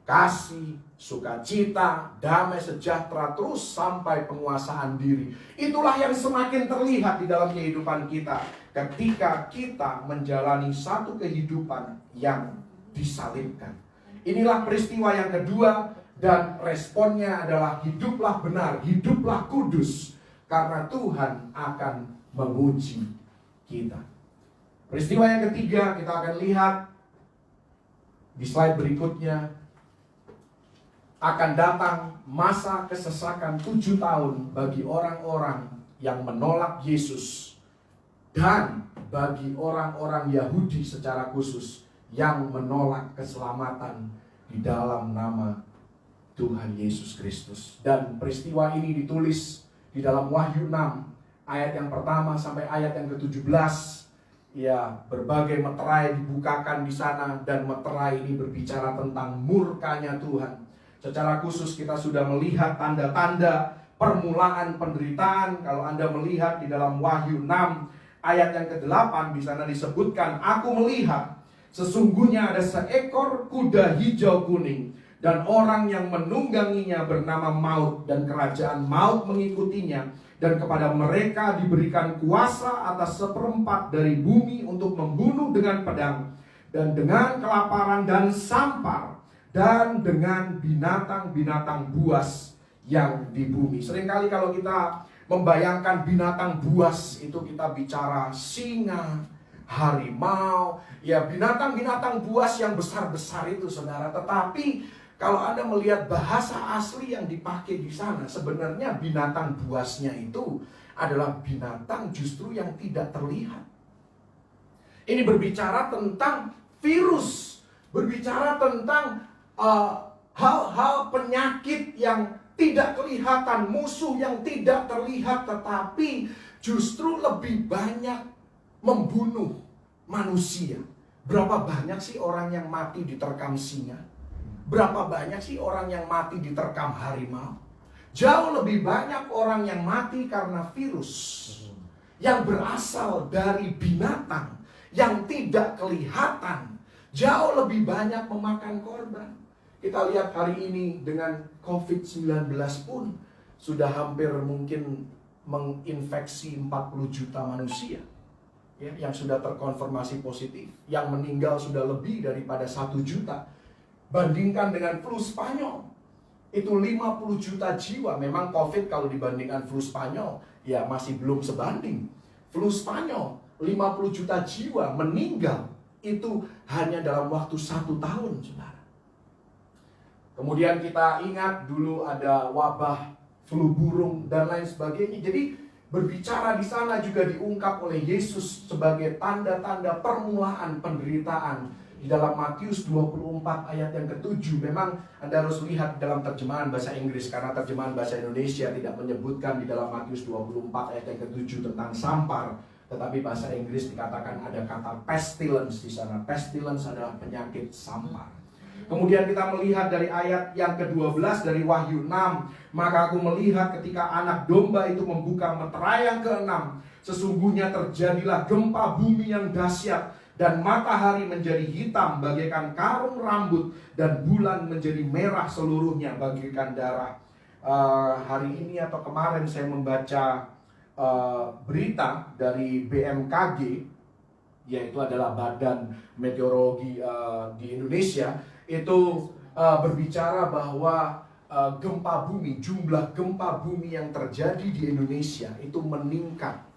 Kasih, sukacita, damai sejahtera, terus sampai penguasaan diri. Itulah yang semakin terlihat di dalam kehidupan kita ketika kita menjalani satu kehidupan yang disalibkan. Inilah peristiwa yang kedua, dan responnya adalah hiduplah benar, hiduplah kudus, karena Tuhan akan menguji kita. Peristiwa yang ketiga kita akan lihat di slide berikutnya. Akan datang masa kesesakan 7 tahun bagi orang-orang yang menolak Yesus, dan bagi orang-orang Yahudi secara khusus yang menolak keselamatan di dalam nama Tuhan Yesus Kristus. Dan peristiwa ini ditulis di dalam Wahyu 6 ayat yang pertama sampai ayat yang ke-17. Ya, berbagai meterai dibukakan di sana, dan meterai ini berbicara tentang murkanya Tuhan. Secara khusus kita sudah melihat tanda-tanda permulaan penderitaan. Kalau Anda melihat di dalam Wahyu 6 ayat yang ke-8, di sana disebutkan, aku melihat sesungguhnya ada seekor kuda hijau kuning, dan orang yang menungganginya bernama Maut, dan kerajaan maut mengikutinya, dan kepada mereka diberikan kuasa atas 1/4 dari bumi untuk membunuh dengan pedang, dan dengan kelaparan dan sampar, dan dengan binatang-binatang buas yang di bumi. Seringkali kalau kita membayangkan binatang buas, itu kita bicara singa, harimau, ya binatang-binatang buas yang besar-besar itu, saudara. Tetapi kalau Anda melihat bahasa asli yang dipakai di sana, sebenarnya binatang buasnya itu adalah binatang justru yang tidak terlihat. Ini berbicara tentang virus, berbicara tentang hal-hal penyakit yang tidak kelihatan, musuh yang tidak terlihat, tetapi justru lebih banyak membunuh manusia. Berapa banyak sih orang yang mati diterkam singa? Berapa banyak sih orang yang mati diterkam harimau? Jauh lebih banyak orang yang mati karena virus yang berasal dari binatang yang tidak kelihatan. Jauh lebih banyak memakan korban. Kita lihat hari ini dengan COVID-19 pun sudah hampir mungkin menginfeksi 40 juta manusia, ya, yang sudah terkonfirmasi positif. Yang meninggal sudah lebih daripada 1 juta. Bandingkan dengan flu Spanyol, itu 50 juta jiwa. Memang COVID kalau dibandingkan flu Spanyol, ya masih belum sebanding. Flu Spanyol, 50 juta jiwa meninggal, itu hanya dalam waktu 1 tahun, saudara. Kemudian kita ingat dulu ada wabah flu burung dan lain sebagainya. Jadi berbicara di sana juga diungkap oleh Yesus sebagai tanda-tanda permulaan penderitaan. Di dalam Matius 24 ayat yang ke-7, memang Anda harus lihat dalam terjemahan bahasa Inggris, karena terjemahan bahasa Indonesia tidak menyebutkan di dalam Matius 24 ayat yang ke-7 tentang sampar. Tetapi bahasa Inggris dikatakan ada kata pestilence di sana. Pestilence adalah penyakit sampar. Kemudian kita melihat dari ayat yang ke-12 dari Wahyu 6. Maka aku melihat ketika anak domba itu membuka meterai yang ke-6. Sesungguhnya terjadilah gempa bumi yang dahsyat. Dan matahari menjadi hitam bagaikan karung rambut. Dan bulan menjadi merah seluruhnya bagaikan darah. Hari ini atau kemarin saya membaca berita dari BMKG, yaitu adalah Badan Meteorologi di Indonesia. Itu berbicara bahwa gempa bumi, jumlah gempa bumi yang terjadi di Indonesia itu meningkat.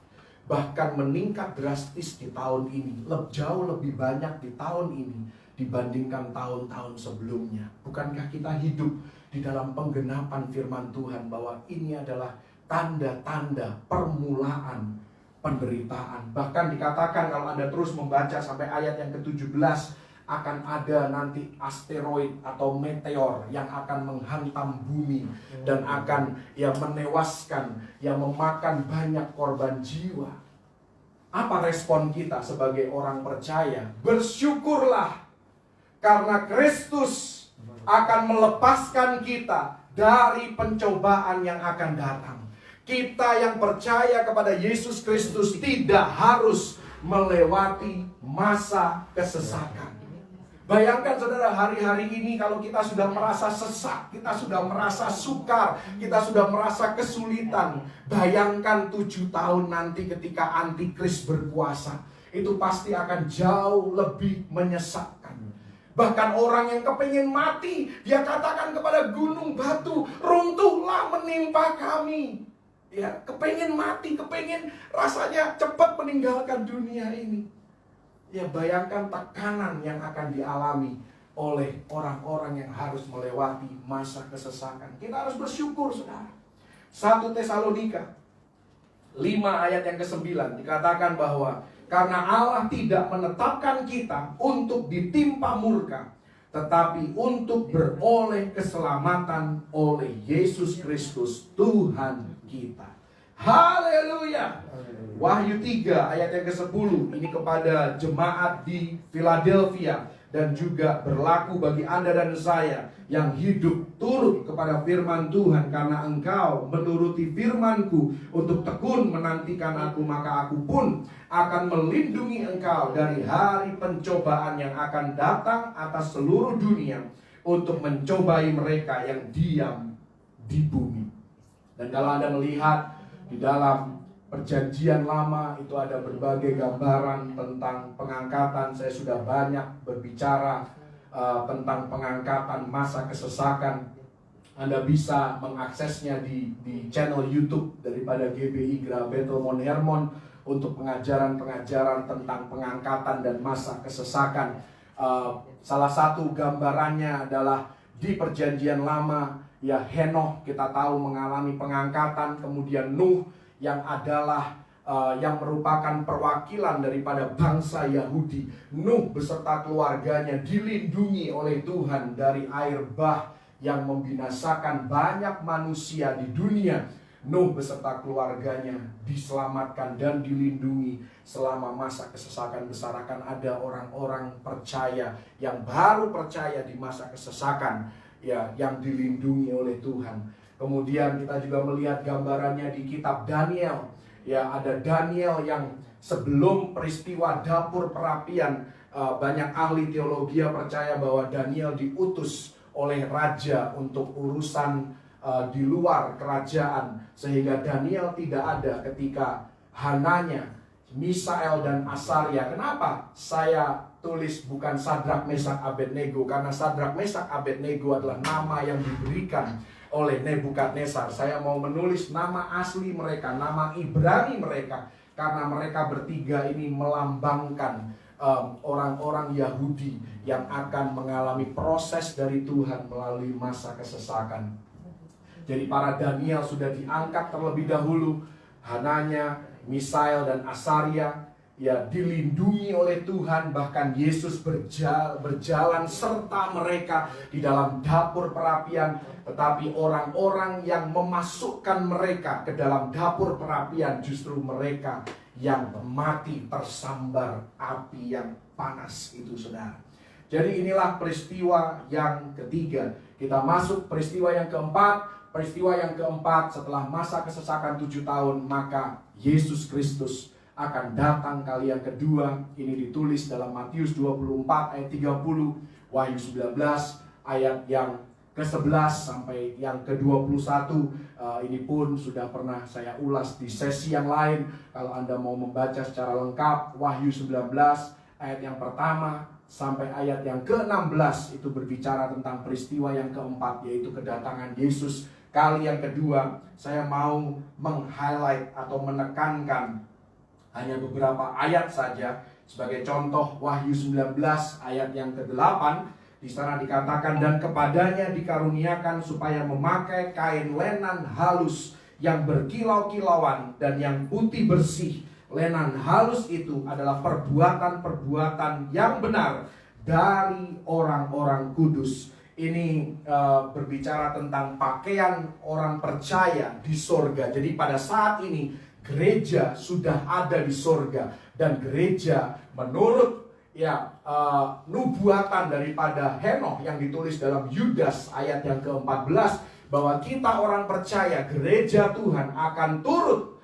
Bahkan meningkat drastis di tahun ini. Jauh lebih banyak di tahun ini dibandingkan tahun-tahun sebelumnya. Bukankah kita hidup di dalam penggenapan firman Tuhan bahwa ini adalah tanda-tanda permulaan penderitaan. Bahkan dikatakan kalau Anda terus membaca sampai ayat yang ke-17, akan ada nanti asteroid atau meteor yang akan menghantam bumi dan akan menewaskan, yang memakan banyak korban jiwa. Apa respon kita sebagai orang percaya? Bersyukurlah, karena Kristus akan melepaskan kita dari pencobaan yang akan datang. Kita yang percaya kepada Yesus Kristus tidak harus melewati masa kesesakan. Bayangkan saudara, hari-hari ini kalau kita sudah merasa sesak, kita sudah merasa sukar, kita sudah merasa kesulitan. Bayangkan 7 tahun nanti ketika antikris berkuasa. Itu pasti akan jauh lebih menyesakkan. Bahkan orang yang kepingin mati, dia katakan kepada gunung batu, runtuhlah menimpa kami. Ya, kepengen mati, kepengen rasanya cepat meninggalkan dunia ini. Ya, bayangkan tekanan yang akan dialami oleh orang-orang yang harus melewati masa kesesakan. Kita harus bersyukur, saudara. 1 Tesalonika 5 ayat yang ke-9 dikatakan bahwa karena Allah tidak menetapkan kita untuk ditimpa murka, tetapi untuk beroleh keselamatan oleh Yesus Kristus Tuhan kita. Haleluya. Wahyu 3 ayat yang ke-10 ini kepada jemaat di Philadelphia, dan juga berlaku bagi Anda dan saya yang hidup turut kepada firman Tuhan. Karena engkau menuruti firman-Ku untuk tekun menantikan Aku, maka Aku pun akan melindungi engkau dari hari pencobaan yang akan datang atas seluruh dunia untuk mencobai mereka yang diam di bumi. Dan kalau Anda melihat di dalam Perjanjian Lama itu ada berbagai gambaran tentang pengangkatan. Saya sudah banyak berbicara tentang pengangkatan masa kesesakan. Anda bisa mengaksesnya di channel YouTube daripada GBI Gereja Bethel Mount Hermon untuk pengajaran-pengajaran tentang pengangkatan dan masa kesesakan. Salah satu gambarannya adalah di Perjanjian Lama, ya, Henokh kita tahu mengalami pengangkatan, kemudian Nuh yang adalah yang merupakan perwakilan daripada bangsa Yahudi. Nuh beserta keluarganya dilindungi oleh Tuhan dari air bah yang membinasakan banyak manusia di dunia. Nuh beserta keluarganya diselamatkan dan dilindungi selama masa kesesakan besar. Akan ada orang-orang percaya yang baru percaya di masa kesesakan, ya, yang dilindungi oleh Tuhan. Kemudian kita juga melihat gambarannya di kitab Daniel. Ya, ada Daniel yang sebelum peristiwa dapur perapian, banyak ahli teologi percaya bahwa Daniel diutus oleh raja untuk urusan di luar kerajaan, sehingga Daniel tidak ada ketika Hananya, Misael dan Asaria. Kenapa saya tulis bukan Sadrak, Mesak, Abednego? Karena Sadrak, Mesak, Abednego adalah nama yang diberikan oleh Nebukadnezar. Saya mau menulis nama asli mereka, nama Ibrani mereka, karena mereka bertiga ini melambangkan orang-orang Yahudi yang akan mengalami proses dari Tuhan melalui masa kesesakan. Jadi para Daniel sudah diangkat terlebih dahulu. Hananya, Misael dan Asaria, ya, dilindungi oleh Tuhan. Bahkan Yesus berjalan serta mereka di dalam dapur perapian. Tetapi orang-orang yang memasukkan mereka ke dalam dapur perapian, justru mereka yang mati tersambar api yang panas itu, saudara. Jadi inilah peristiwa yang ketiga. Kita masuk peristiwa yang keempat. Peristiwa yang keempat, setelah masa kesesakan 7 tahun, maka Yesus Kristus akan datang kali yang kedua. Ini ditulis dalam Matius 24 ayat 30, Wahyu 19 ayat yang ke-11 sampai yang ke-21. Ini pun sudah pernah saya ulas di sesi yang lain. Kalau Anda mau membaca secara lengkap, Wahyu 19 ayat yang pertama sampai ayat yang ke-16 itu berbicara tentang peristiwa yang keempat, yaitu kedatangan Yesus kali yang kedua. Saya mau meng-highlight atau menekankan hanya beberapa ayat saja. Sebagai contoh, Wahyu 19 ayat yang ke-8, di sana dikatakan, dan kepadanya dikaruniakan supaya memakai kain lenan halus yang berkilau-kilauan dan yang putih bersih. Lenan halus itu adalah perbuatan-perbuatan yang benar dari orang-orang kudus. Ini berbicara tentang pakaian orang percaya di sorga. Jadi pada saat ini gereja sudah ada di sorga, dan gereja menurut nubuatan daripada Henokh yang ditulis dalam Yudas ayat yang ke-14, bahwa kita orang percaya gereja Tuhan akan turut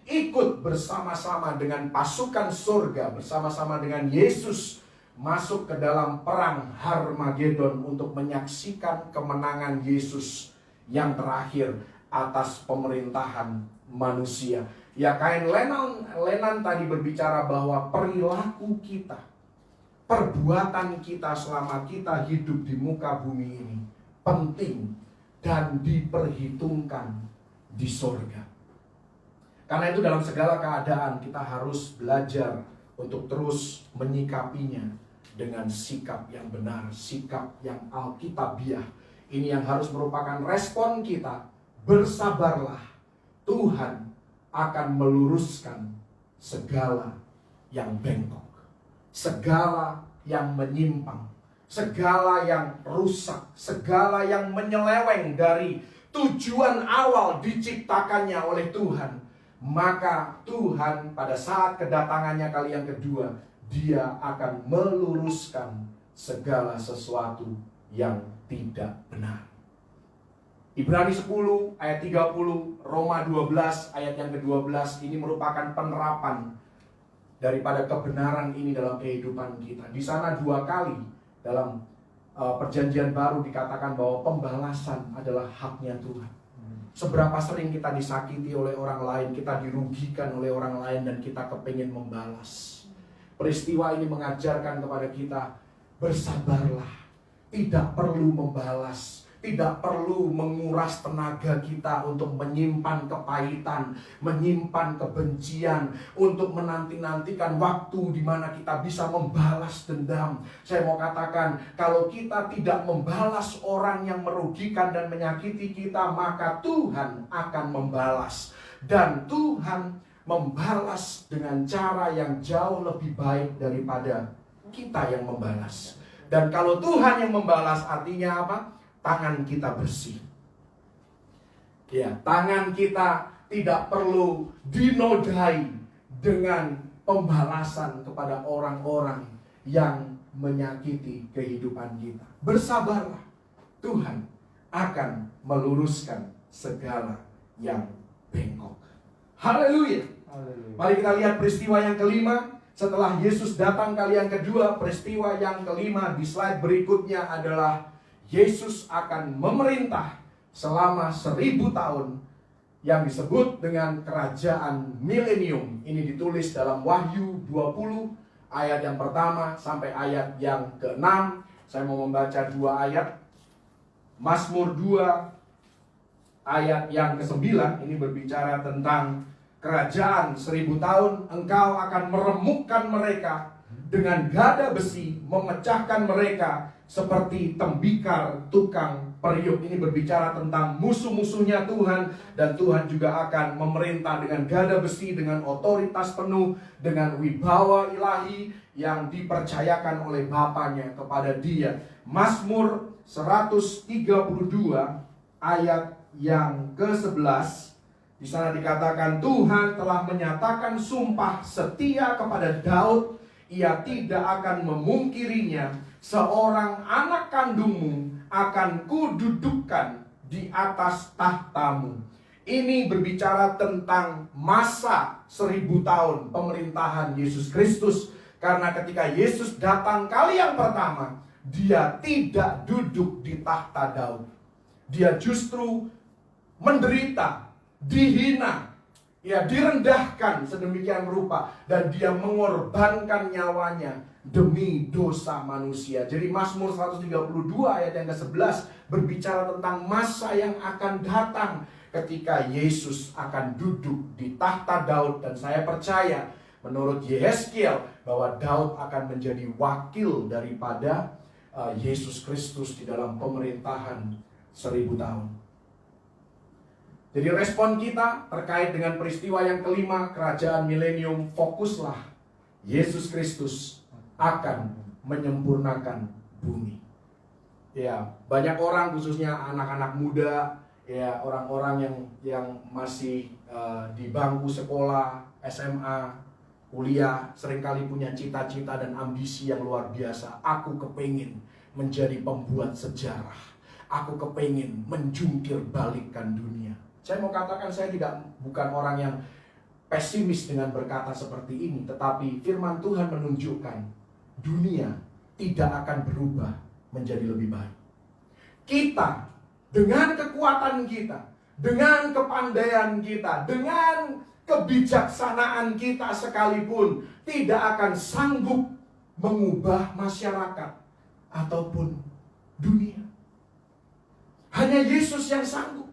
ikut bersama-sama dengan pasukan surga, bersama-sama dengan Yesus masuk ke dalam perang Harmagedon untuk menyaksikan kemenangan Yesus yang terakhir atas pemerintahan manusia. Ya, kain lenan tadi berbicara bahwa perilaku kita, perbuatan kita selama kita hidup di muka bumi ini penting dan diperhitungkan di sorga. Karena itu dalam segala keadaan kita harus belajar untuk terus menyikapinya dengan sikap yang benar, sikap yang alkitabiah. Ini yang harus merupakan respon kita. Bersabarlah, Tuhan akan meluruskan segala yang bengkok, segala yang menyimpang, segala yang rusak, segala yang menyeleweng dari tujuan awal diciptakannya oleh Tuhan. Maka Tuhan pada saat kedatangannya kali yang kedua, Dia akan meluruskan segala sesuatu yang tidak benar. Ibrani 10 ayat 30, Roma 12 ayat yang ke-12, ini merupakan penerapan daripada kebenaran ini dalam kehidupan kita. Di sana 2 kali dalam perjanjian baru dikatakan bahwa pembalasan adalah haknya Tuhan. Seberapa sering kita disakiti oleh orang lain, kita dirugikan oleh orang lain, dan kita kepingin membalas. Peristiwa ini mengajarkan kepada kita, bersabarlah, tidak perlu membalas, tidak perlu menguras tenaga kita untuk menyimpan kepahitan, menyimpan kebencian, untuk menanti-nantikan waktu di mana kita bisa membalas dendam. Saya mau katakan, kalau kita tidak membalas orang yang merugikan dan menyakiti kita, maka Tuhan akan membalas. Dan Tuhan membalas dengan cara yang jauh lebih baik daripada kita yang membalas. Dan kalau Tuhan yang membalas, artinya apa? Tangan kita bersih. Ya, tangan kita tidak perlu dinodai dengan pembalasan kepada orang-orang yang menyakiti kehidupan kita. Bersabarlah, Tuhan akan meluruskan segala yang bengkok. Haleluya. Mari kita lihat peristiwa yang kelima. Setelah Yesus datang kali yang kedua, peristiwa yang kelima di slide berikutnya adalah Yesus akan memerintah selama 1000 tahun yang disebut dengan kerajaan milenium. Ini ditulis dalam Wahyu 20 ayat yang pertama sampai ayat yang ke-6. Saya mau membaca 2 ayat. Mazmur 2 ayat yang ke-9 ini berbicara tentang kerajaan 1000 tahun. Engkau akan meremukkan mereka dengan gada besi, memecahkan mereka seperti tembikar tukang periuk. Ini berbicara tentang musuh-musuhnya Tuhan. Dan Tuhan juga akan memerintah dengan gada besi, dengan otoritas penuh, dengan wibawa ilahi yang dipercayakan oleh Bapanya kepada Dia. Mazmur 132 ayat yang ke-11, di sana dikatakan, Tuhan telah menyatakan sumpah setia kepada Daud, Ia tidak akan memungkirinya. Seorang anak kandungmu akan kududukkan di atas tahtamu. Ini berbicara tentang masa 1000 tahun pemerintahan Yesus Kristus. Karena ketika Yesus datang kali yang pertama, Dia tidak duduk di tahta Daud. Dia justru menderita, dihina, ya, direndahkan sedemikian rupa, dan Dia mengorbankan nyawanya demi dosa manusia. Jadi Mazmur 132 ayat yang ke-11 berbicara tentang masa yang akan datang ketika Yesus akan duduk di tahta Daud. Dan saya percaya menurut Yehezkiel bahwa Daud akan menjadi wakil daripada Yesus Kristus di dalam pemerintahan 1000 tahun. Jadi respon kita terkait dengan peristiwa yang kelima, kerajaan milenium, fokuslah, Yesus Kristus akan menyempurnakan bumi. Ya, banyak orang, khususnya anak-anak muda, ya, orang-orang yang masih di bangku sekolah, SMA, kuliah, seringkali punya cita-cita dan ambisi yang luar biasa. Aku kepingin menjadi pembuat sejarah. Aku kepingin menjungkir balikkan dunia. Saya mau katakan, saya bukan orang yang pesimis dengan berkata seperti ini, tetapi firman Tuhan menunjukkan dunia tidak akan berubah menjadi lebih baik. Kita dengan kekuatan kita, dengan kepandaian kita, dengan kebijaksanaan kita sekalipun tidak akan sanggup mengubah masyarakat ataupun dunia. Hanya Yesus yang sanggup.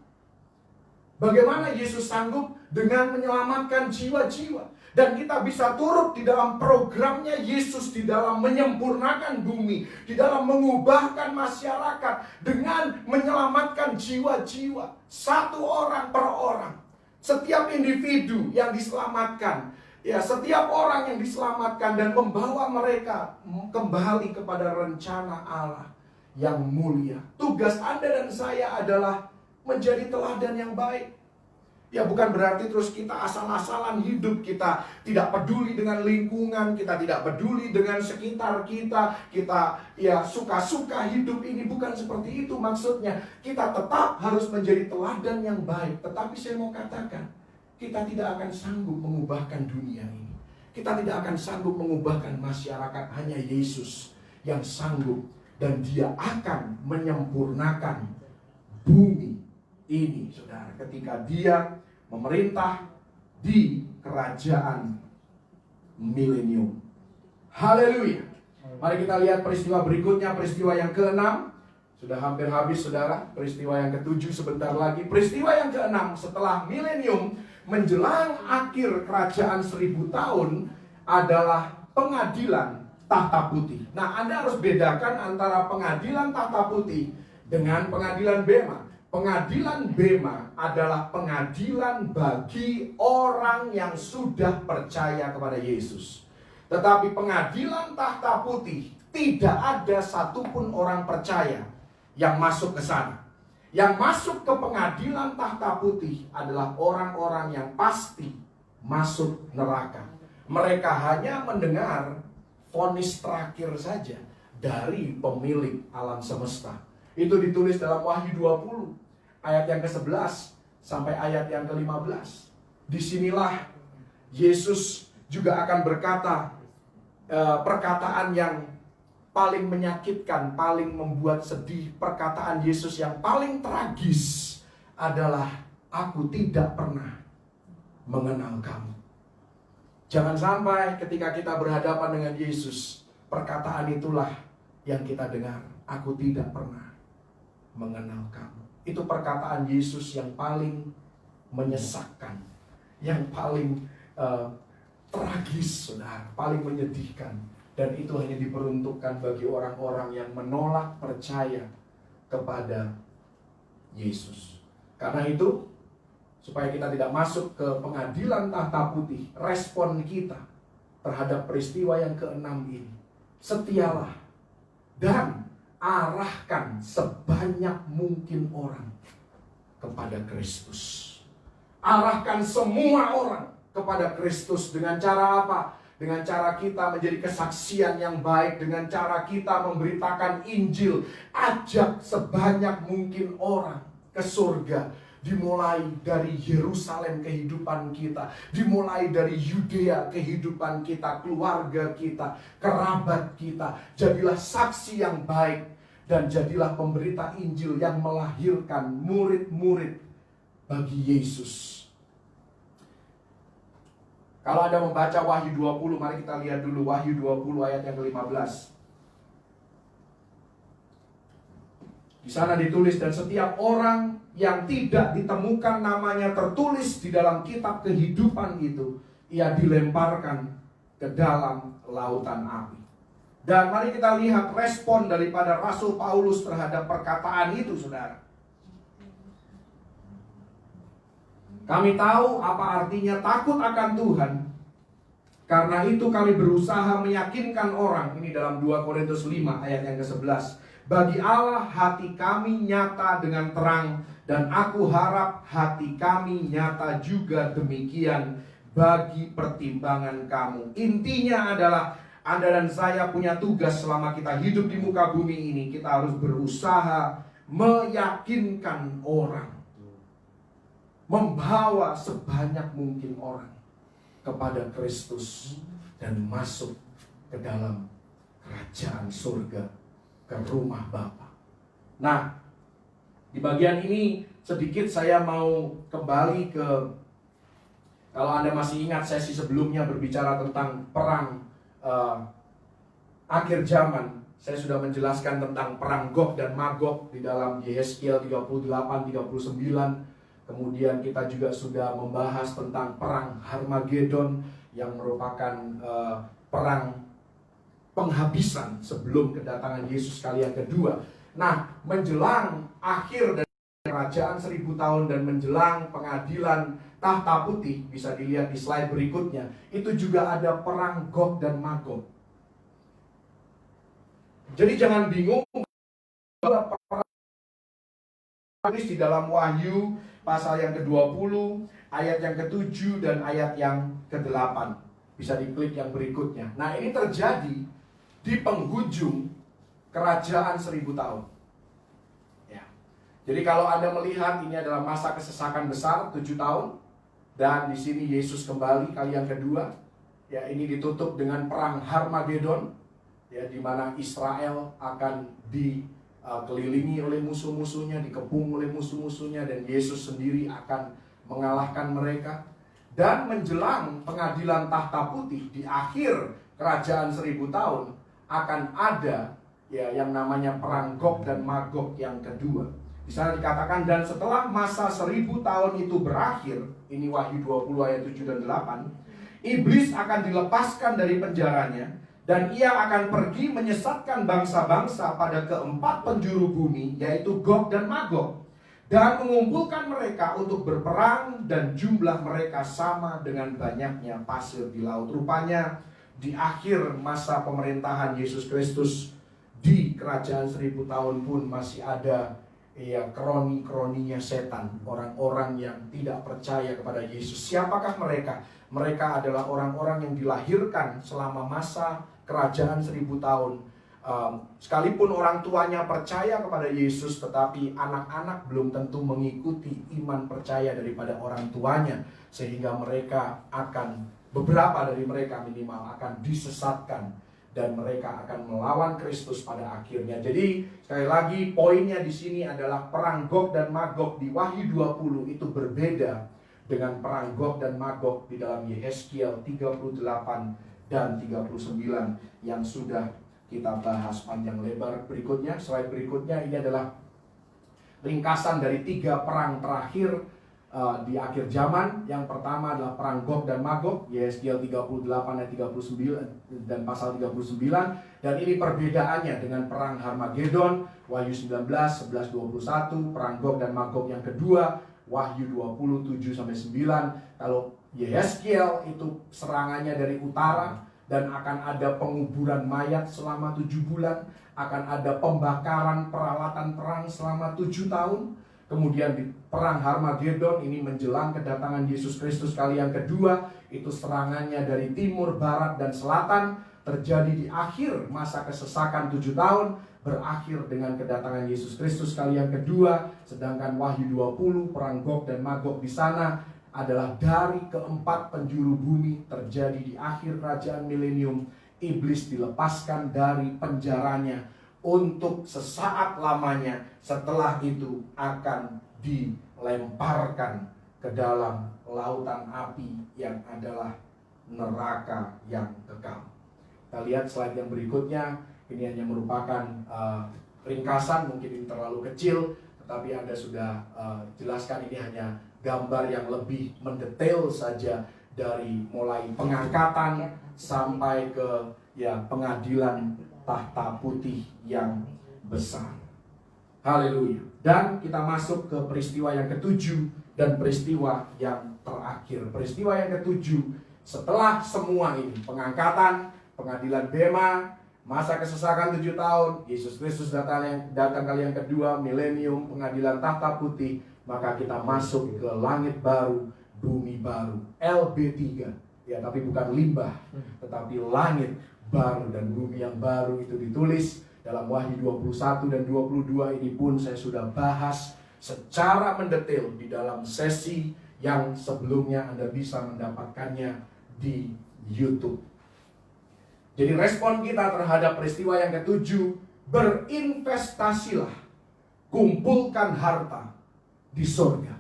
Bagaimana Yesus sanggup? dengan menyelamatkan jiwa-jiwa. Dan kita bisa turut di dalam programnya Yesus, di dalam menyempurnakan bumi, di dalam mengubahkan masyarakat dengan menyelamatkan jiwa-jiwa, satu orang per orang. Setiap individu yang diselamatkan, ya, setiap orang yang diselamatkan dan membawa mereka kembali kepada rencana Allah yang mulia. Tugas Anda dan saya adalah menjadi teladan yang baik. Ya, bukan berarti terus kita asal-asalan hidup, kita tidak peduli dengan lingkungan, kita tidak peduli dengan sekitar kita ya suka-suka hidup ini. Bukan seperti itu maksudnya. Kita tetap harus menjadi teladan yang baik. Tetapi saya mau katakan, kita tidak akan sanggup mengubahkan dunia ini. Kita tidak akan sanggup mengubahkan masyarakat. Hanya Yesus yang sanggup, dan Dia akan menyempurnakan bumi ini, saudara, ketika Dia memerintah di kerajaan milenium. Haleluya. Mari kita lihat peristiwa berikutnya, peristiwa yang ke-6. Sudah hampir habis, saudara. Peristiwa yang ke-7 sebentar lagi. Peristiwa yang ke-6 setelah milenium menjelang akhir kerajaan 1000 tahun adalah pengadilan tahta putih. Nah, Anda harus bedakan antara pengadilan tahta putih dengan pengadilan Bema. Pengadilan Bema adalah pengadilan bagi orang yang sudah percaya kepada Yesus. Tetapi pengadilan tahta putih, tidak ada satupun orang percaya yang masuk ke sana. Yang masuk ke pengadilan tahta putih adalah orang-orang yang pasti masuk neraka. Mereka hanya mendengar vonis terakhir saja dari pemilik alam semesta. Itu ditulis dalam Wahyu 20 ayat yang ke-11 sampai ayat yang ke-15. Disinilah Yesus juga akan berkata perkataan yang paling menyakitkan, paling membuat sedih. Perkataan Yesus yang paling tragis adalah, aku tidak pernah mengenal kamu. Jangan sampai ketika kita berhadapan dengan Yesus, perkataan itulah yang kita dengar, aku tidak pernah mengenal kamu. Itu perkataan Yesus yang paling menyesakkan, yang paling tragis, saudara, paling menyedihkan. Dan itu hanya diperuntukkan bagi orang-orang yang menolak percaya kepada Yesus. Karena itu, supaya kita tidak masuk ke pengadilan tahta putih, respon kita terhadap peristiwa yang ke-6 ini, setialah dan arahkan sebanyak mungkin orang kepada Kristus. Arahkan semua orang kepada Kristus. Dengan cara apa? Dengan cara kita menjadi kesaksian yang baik, dengan cara kita memberitakan Injil. Ajak sebanyak mungkin orang ke surga. Dimulai dari Yerusalem kehidupan kita, dimulai dari Yudea kehidupan kita, keluarga kita, kerabat kita. Jadilah saksi yang baik dan jadilah pemberita Injil yang melahirkan murid-murid bagi Yesus. Kalau Anda membaca Wahyu 20, mari kita lihat dulu Wahyu 20 ayat yang ke-15. Di sana ditulis, dan setiap orang yang tidak ditemukan namanya tertulis di dalam kitab kehidupan itu, ia dilemparkan ke dalam lautan api. Dan mari kita lihat respon daripada Rasul Paulus terhadap perkataan itu, saudara. Kami tahu apa artinya takut akan Tuhan. Karena itu kami berusaha meyakinkan orang. Ini dalam 2 Korintus 5 ayat yang ke-11. Bagi Allah hati kami nyata dengan terang, dan aku harap hati kami nyata juga demikian bagi pertimbangan kamu. Intinya adalah Anda dan saya punya tugas selama kita hidup di muka bumi ini. Kita harus berusaha meyakinkan orang, membawa sebanyak mungkin orang kepada Kristus dan masuk ke dalam kerajaan surga, ke rumah Bapa. Nah, di bagian ini sedikit saya mau kembali ke, kalau Anda masih ingat sesi sebelumnya berbicara tentang perang akhir zaman. Saya sudah menjelaskan tentang perang Gog dan Magog di dalam Yehezkiel 38-39. Kemudian kita juga sudah membahas tentang perang Harmagedon yang merupakan perang penghabisan sebelum kedatangan Yesus kali yang kedua. Nah, menjelang akhir dari kerajaan 1000 tahun dan menjelang pengadilan tahta putih, bisa dilihat di slide berikutnya, itu juga ada perang Gog dan Magog. Jadi jangan bingung bahwa perang di dalam Wahyu pasal yang ke-20, ayat yang ke-7 dan ayat yang ke-8. Bisa diklik yang berikutnya. Nah, ini terjadi di penghujung kerajaan 1000 tahun. Ya. Jadi kalau Anda melihat ini adalah masa kesesakan besar 7 tahun, dan di sini Yesus kembali kali yang kedua. Ya, ini ditutup dengan perang Harmagedon, ya, di mana Israel akan dikelilingi oleh musuh-musuhnya, dikepung oleh musuh-musuhnya, dan Yesus sendiri akan mengalahkan mereka. Dan menjelang pengadilan tahta putih di akhir kerajaan 1000 tahun akan ada ya yang namanya perang Gog dan Magog yang kedua. Di sana dikatakan, dan setelah masa 1000 tahun itu berakhir, ini Wahyu 20 ayat 7 dan 8, iblis akan dilepaskan dari penjaranya, dan ia akan pergi menyesatkan bangsa-bangsa pada keempat penjuru bumi, yaitu Gog dan Magog, dan mengumpulkan mereka untuk berperang, dan jumlah mereka sama dengan banyaknya pasir di laut. Rupanya di akhir masa pemerintahan Yesus Kristus di kerajaan 1000 tahun pun masih ada ya kroni-kroninya setan, orang-orang yang tidak percaya kepada Yesus. Siapakah mereka? Mereka adalah orang-orang yang dilahirkan selama masa kerajaan 1000 tahun. Sekalipun orang tuanya percaya kepada Yesus, tetapi anak-anak belum tentu mengikuti iman percaya daripada orang tuanya, sehingga mereka akan, beberapa dari mereka minimal, akan disesatkan dan mereka akan melawan Kristus pada akhirnya. Jadi sekali lagi poinnya di sini adalah perang Gog dan Magog di Wahyu 20 itu berbeda dengan perang Gog dan Magog di dalam Yehezkiel 38 dan 39 yang sudah kita bahas panjang lebar. Berikutnya, slide berikutnya, ini adalah ringkasan dari 3 perang terakhir di akhir zaman. Yang pertama adalah perang Gog dan Magog, Yehezkiel 38 ayat 39 dan pasal 39. Dan ini perbedaannya dengan perang Harmagedon, Wahyu 19, 11, 21. Perang Gog dan Magog yang kedua, Wahyu 20, 7 sampai 9. Kalau Yehezkiel itu serangannya dari utara, dan akan ada penguburan mayat selama 7 bulan, akan ada pembakaran peralatan perang selama 7 tahun. Kemudian di perang Harmagedon ini menjelang kedatangan Yesus Kristus kali yang kedua, itu serangannya dari timur, barat, dan selatan, terjadi di akhir masa kesesakan 7 tahun, berakhir dengan kedatangan Yesus Kristus kali yang kedua. Sedangkan Wahyu 20, perang Gog dan Magog di sana adalah dari keempat penjuru bumi, terjadi di akhir kerajaan milenium. Iblis dilepaskan dari penjaranya untuk sesaat lamanya, setelah itu akan dilemparkan ke dalam lautan api yang adalah neraka yang kekal. Kita lihat slide yang berikutnya. Ini hanya merupakan ringkasan, mungkin ini terlalu kecil, tetapi Anda sudah jelaskan, ini hanya gambar yang lebih mendetail saja dari mulai pengangkatan sampai ke pengadilan tahta putih yang besar. Haleluya. Dan kita masuk ke peristiwa yang ke-7 dan peristiwa yang terakhir. Peristiwa yang ke-7, setelah semua ini, pengangkatan, pengadilan Bema, masa kesesakan 7 tahun, Yesus Kristus datang kali yang kedua, milenium, pengadilan tahta putih, maka kita masuk ke langit baru, bumi baru, LB3. Ya, tapi bukan limbah, tetapi langit baru dan bumi yang baru. Itu ditulis dalam Wahyu 21 dan 22. Ini pun saya sudah bahas secara mendetail di dalam sesi yang sebelumnya. Anda bisa mendapatkannya di YouTube. Jadi respon kita terhadap peristiwa yang ke-7, berinvestasilah, kumpulkan harta di surga.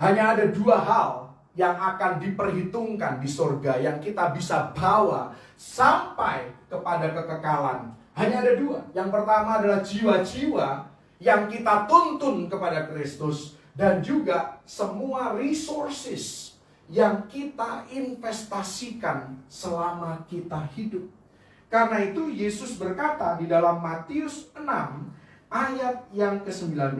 Hanya ada 2 hal yang akan diperhitungkan di surga, yang kita bisa bawa sampai kepada kekekalan. Hanya ada 2. Yang pertama adalah jiwa-jiwa yang kita tuntun kepada Kristus, dan juga semua resources yang kita investasikan selama kita hidup. Karena itu Yesus berkata di dalam Matius 6 ayat yang ke-19,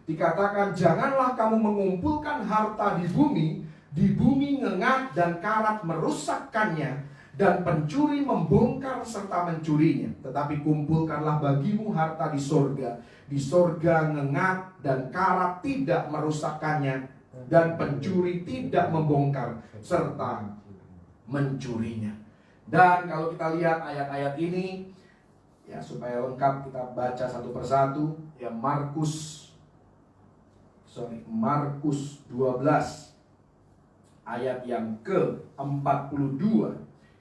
dikatakan, janganlah kamu mengumpulkan harta di bumi ngengah dan karat merusakkannya, dan pencuri membongkar serta mencurinya. Tetapi kumpulkanlah bagimu harta di sorga. Di sorga ngengah dan karat tidak merusakkannya, dan pencuri tidak membongkar serta mencurinya. Dan kalau kita lihat ayat-ayat ini, ya supaya lengkap kita baca satu persatu. Ya Markus 12 ayat yang ke-42.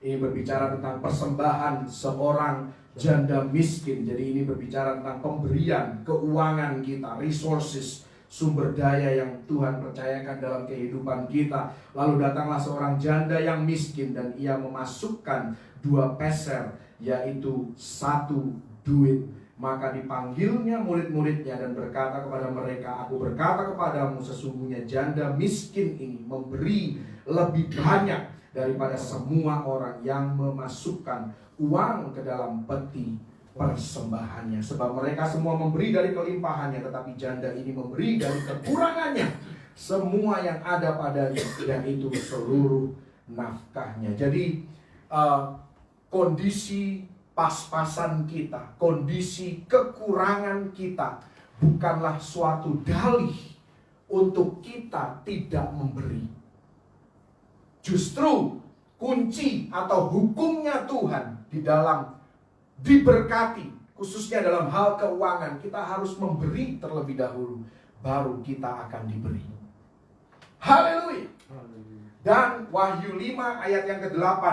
Ini berbicara tentang persembahan seorang janda miskin. Jadi ini berbicara tentang pemberian keuangan kita, resources, sumber daya yang Tuhan percayakan dalam kehidupan kita. Lalu datanglah seorang janda yang miskin dan ia memasukkan 2 peser, yaitu 1 duit. Maka dipanggilnya murid-muridnya dan berkata kepada mereka, aku berkata kepadamu, sesungguhnya janda miskin ini memberi lebih banyak daripada semua orang yang memasukkan uang ke dalam peti persembahannya. Sebab mereka semua memberi dari kelimpahannya, tetapi janda ini memberi dari kekurangannya semua yang ada padanya, dan itu seluruh nafkahnya. Jadi kondisi pas-pasan kita, kondisi kekurangan kita bukanlah suatu dalih untuk kita tidak memberi. Justru kunci atau hukumnya Tuhan di dalam diberkati, khususnya dalam hal keuangan, kita harus memberi terlebih dahulu, baru kita akan diberi. Haleluya. Dan Wahyu 5 ayat yang ke-8,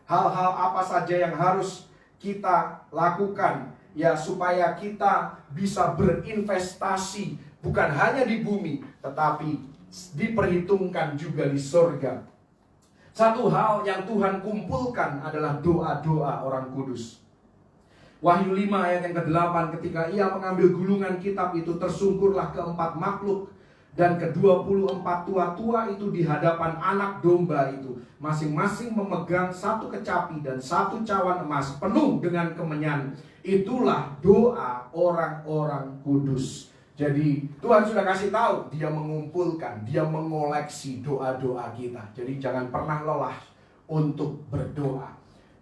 hal-hal apa saja yang harus kita lakukan ya supaya kita bisa berinvestasi bukan hanya di bumi tetapi diperhitungkan juga di sorga. Satu hal yang Tuhan kumpulkan adalah doa-doa orang kudus. Wahyu 5 ayat yang ke-8, ketika ia mengambil gulungan kitab itu, tersungkurlah keempat makhluk dan ke-24 tua-tua itu di hadapan anak domba itu, masing-masing memegang 1 kecapi dan 1 cawan emas penuh dengan kemenyan. Itulah doa orang-orang kudus. Jadi Tuhan sudah kasih tahu, dia mengumpulkan, dia mengoleksi doa-doa kita. Jadi jangan pernah lelah untuk berdoa.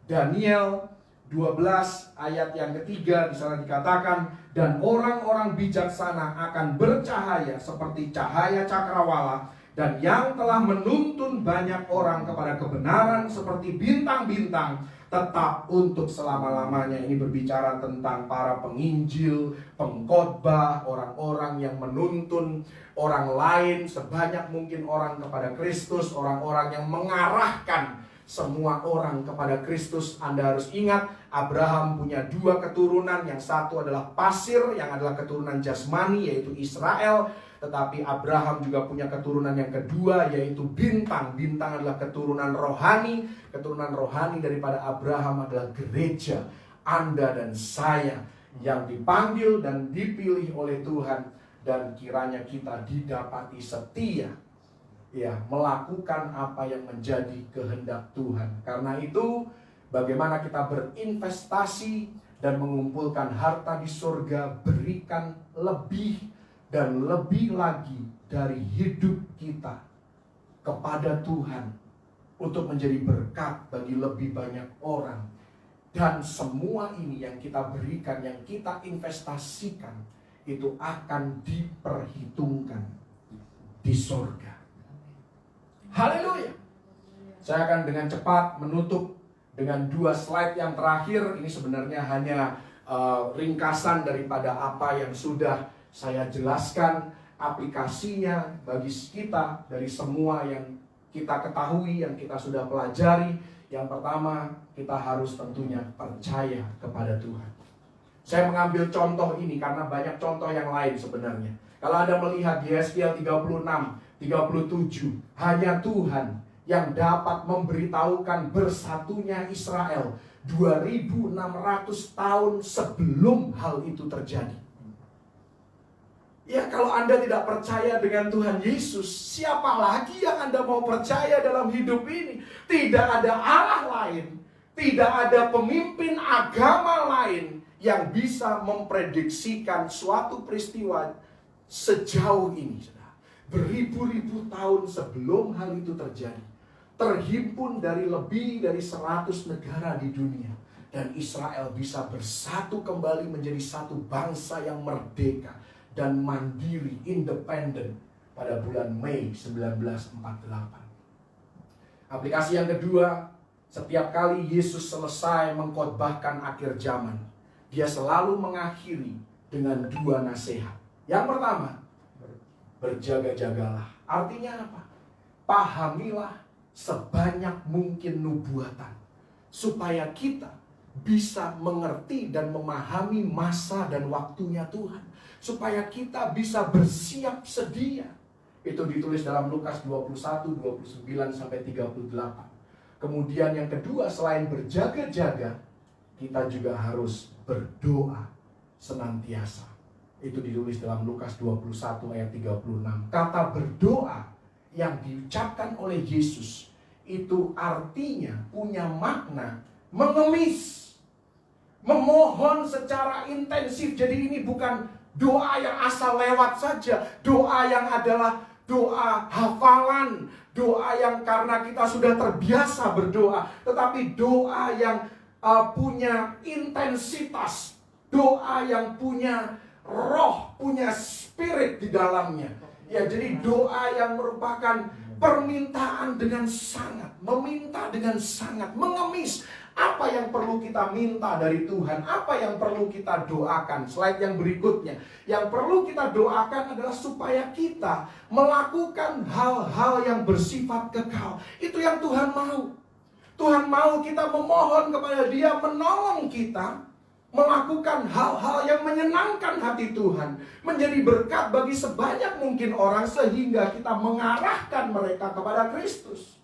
Daniel 12 ayat yang ketiga di sana dikatakan, dan orang-orang bijaksana akan bercahaya seperti cahaya cakrawala, dan yang telah menuntun banyak orang kepada kebenaran seperti bintang-bintang, tetap untuk selama-lamanya. Ini berbicara tentang para penginjil, pengkhotbah, orang-orang yang menuntun orang lain sebanyak mungkin orang kepada Kristus, orang-orang yang mengarahkan semua orang kepada Kristus. Anda harus ingat, Abraham punya 2 keturunan. Yang satu adalah pasir, yang adalah keturunan jasmani, yaitu Israel. Tetapi Abraham juga punya keturunan yang kedua, yaitu bintang. Bintang adalah keturunan rohani. Keturunan rohani daripada Abraham adalah gereja, Anda dan saya, yang dipanggil dan dipilih oleh Tuhan. Dan kiranya kita didapati setia, ya, melakukan apa yang menjadi kehendak Tuhan. Karena itu, bagaimana kita berinvestasi dan mengumpulkan harta di surga, berikan lebih dan lebih lagi dari hidup kita kepada Tuhan untuk menjadi berkat bagi lebih banyak orang. Dan semua ini yang kita berikan, yang kita investasikan, itu akan diperhitungkan di surga. Haleluya. Saya akan dengan cepat menutup dengan 2 slide yang terakhir. Ini sebenarnya hanya ringkasan daripada apa yang sudah saya jelaskan, aplikasinya bagi kita dari semua yang kita ketahui, yang kita sudah pelajari. Yang pertama, kita harus tentunya percaya kepada Tuhan. Saya mengambil contoh ini karena banyak contoh yang lain sebenarnya. Kalau Anda melihat di Yeskiel 36, 37, hanya Tuhan yang dapat memberitahukan bersatunya Israel 2600 tahun sebelum hal itu terjadi. Ya, kalau Anda tidak percaya dengan Tuhan Yesus, siapa lagi yang Anda mau percaya dalam hidup ini? Tidak ada Allah lain, tidak ada pemimpin agama lain yang bisa memprediksikan suatu peristiwa sejauh ini. Beribu-ribu tahun sebelum hal itu terjadi, terhimpun dari lebih dari 100 negara di dunia, dan Israel bisa bersatu kembali menjadi satu bangsa yang merdeka dan mandiri, independen pada bulan Mei 1948. Aplikasi yang kedua, setiap kali Yesus selesai mengkhotbahkan akhir zaman, dia selalu mengakhiri dengan 2 nasihat. Yang pertama, berjaga-jagalah. Artinya apa? Pahamilah sebanyak mungkin nubuatan, supaya kita bisa mengerti dan memahami masa dan waktunya Tuhan, supaya kita bisa bersiap sedia. Itu ditulis dalam Lukas 21, 29 sampai 38. Kemudian yang kedua, selain berjaga-jaga, kita juga harus berdoa senantiasa. Itu ditulis dalam Lukas 21 ayat 36. Kata berdoa yang diucapkan oleh Yesus itu artinya punya makna mengemis, memohon secara intensif. Jadi ini bukan doa yang asal lewat saja, doa yang adalah doa hafalan, doa yang karena kita sudah terbiasa berdoa, tetapi doa yang punya intensitas, doa yang punya roh, punya spirit di dalamnya. Ya, jadi doa yang merupakan permintaan dengan sangat, meminta dengan sangat, mengemis. Apa yang perlu kita minta dari Tuhan? Apa yang perlu kita doakan? Slide yang berikutnya. Yang perlu kita doakan adalah supaya kita melakukan hal-hal yang bersifat kekal. Itu yang Tuhan mau. Tuhan mau kita memohon kepada Dia menolong kita melakukan hal-hal yang menyenangkan hati Tuhan, menjadi berkat bagi sebanyak mungkin orang, sehingga kita mengarahkan mereka kepada Kristus.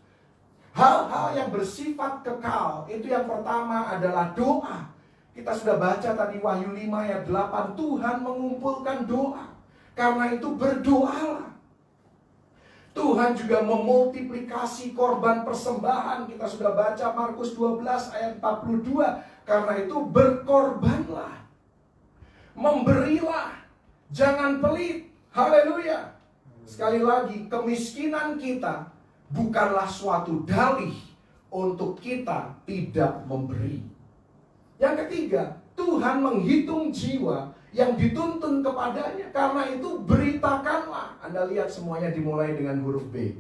Hal-hal yang bersifat kekal, itu yang pertama adalah doa. Kita sudah baca tadi Wahyu 5 ayat 8, Tuhan mengumpulkan doa. Karena itu berdoalah. Tuhan juga memultiplikasi korban persembahan. Kita sudah baca Markus 12 ayat 42. Karena itu berkorbanlah, memberilah, jangan pelit. Haleluya. Sekali lagi, kemiskinan kita bukanlah suatu dalih untuk kita tidak memberi. Yang ketiga, Tuhan menghitung jiwa yang dituntun kepadanya. Karena itu beritakanlah. Anda lihat semuanya dimulai dengan huruf B.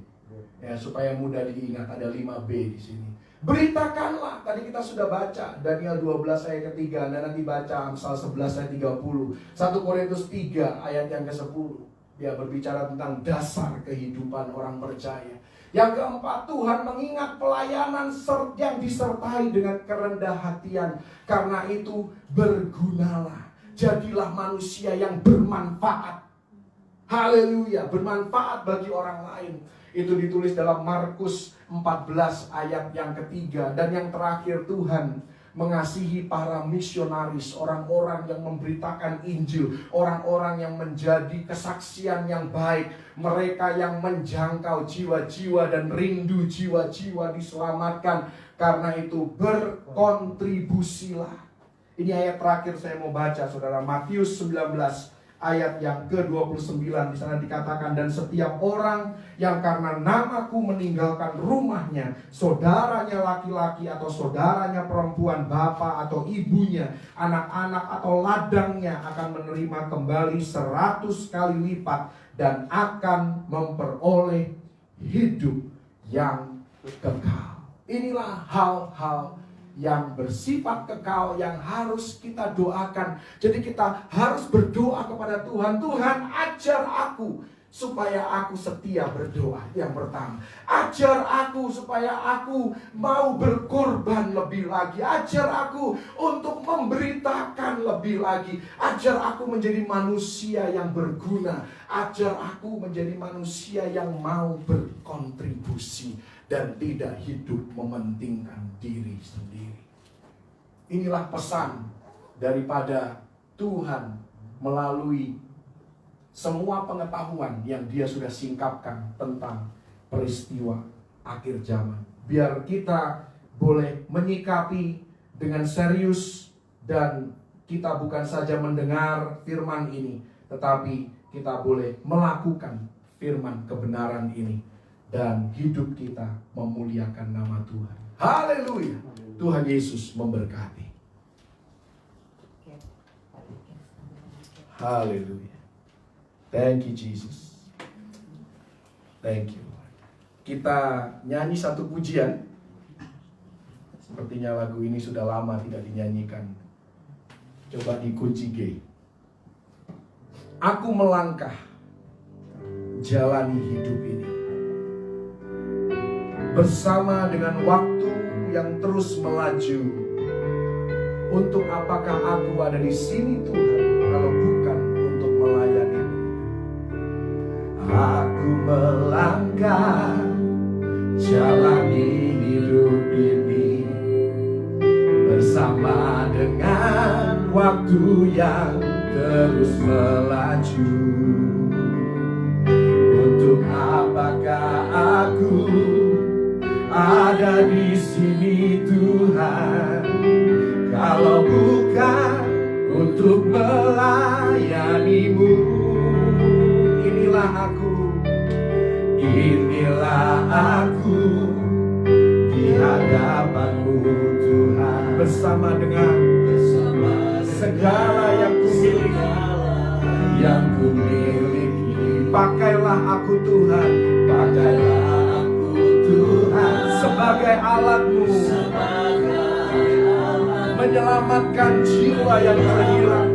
Ya, supaya mudah diingat, ada 5B di sini. Beritakanlah, tadi kita sudah baca Daniel 12 ayat ke-3, dan nanti baca Amsal 11 ayat 30, 1 Korintus 3 ayat yang ke-10. Dia berbicara tentang dasar kehidupan orang percaya. Yang keempat, Tuhan mengingat pelayanan yang disertai dengan kerendah hatian. Karena itu bergunalah, jadilah manusia yang bermanfaat. Haleluya, bermanfaat bagi orang lain. Itu ditulis dalam Markus 14 ayat yang ke-3. Dan yang terakhir, Tuhan mengasihi para misionaris, orang-orang yang memberitakan Injil, orang-orang yang menjadi kesaksian yang baik, mereka yang menjangkau jiwa-jiwa dan rindu jiwa-jiwa diselamatkan. Karena itu berkontribusilah. Ini ayat terakhir saya mau baca, saudara. Matius 19 ayat yang ke-29, di sana dikatakan, dan setiap orang yang karena namaku meninggalkan rumahnya, saudaranya laki-laki atau saudaranya perempuan, bapak atau ibunya, anak-anak atau ladangnya, akan menerima kembali 100 kali lipat dan akan memperoleh hidup yang kekal. Inilah hal-hal yang bersifat kekal yang harus kita doakan. Jadi kita harus berdoa kepada Tuhan. Tuhan, ajar aku supaya aku setia berdoa. Yang pertama, ajar aku supaya aku mau berkorban lebih lagi. Ajar aku untuk memberitakan lebih lagi. Ajar aku menjadi manusia yang berguna. Ajar aku menjadi manusia yang mau berkontribusi dan tidak hidup mementingkan diri sendiri. Inilah pesan daripada Tuhan melalui semua pengetahuan yang dia sudah singkapkan tentang peristiwa akhir zaman. Biar kita boleh menyikapi dengan serius, dan kita bukan saja mendengar firman ini, tetapi kita boleh melakukan firman kebenaran ini, dan hidup kita memuliakan nama Tuhan. Haleluya. Tuhan Yesus memberkati. Haleluya. Thank you Jesus. Thank you. Kita nyanyi satu pujian. Sepertinya lagu ini sudah lama tidak dinyanyikan. Coba di kunci G. Aku melangkah jalani hidup ini bersama dengan waktu yang terus melaju. Untuk apakah aku ada di sini Tuhan kalau bukan untuk melayani? Aku melangkah jalani hidup ini bersama dengan waktu yang terus melaju. Untuk apakah aku ada di sini Tuhan kalau bukan untuk melayani-Mu? Inilah aku di hadapan-Mu Tuhan, bersama dengan segala yang ku miliki. Pakailah aku Tuhan, sebagai alat-Mu, menyelamatkan jiwa yang terhilang.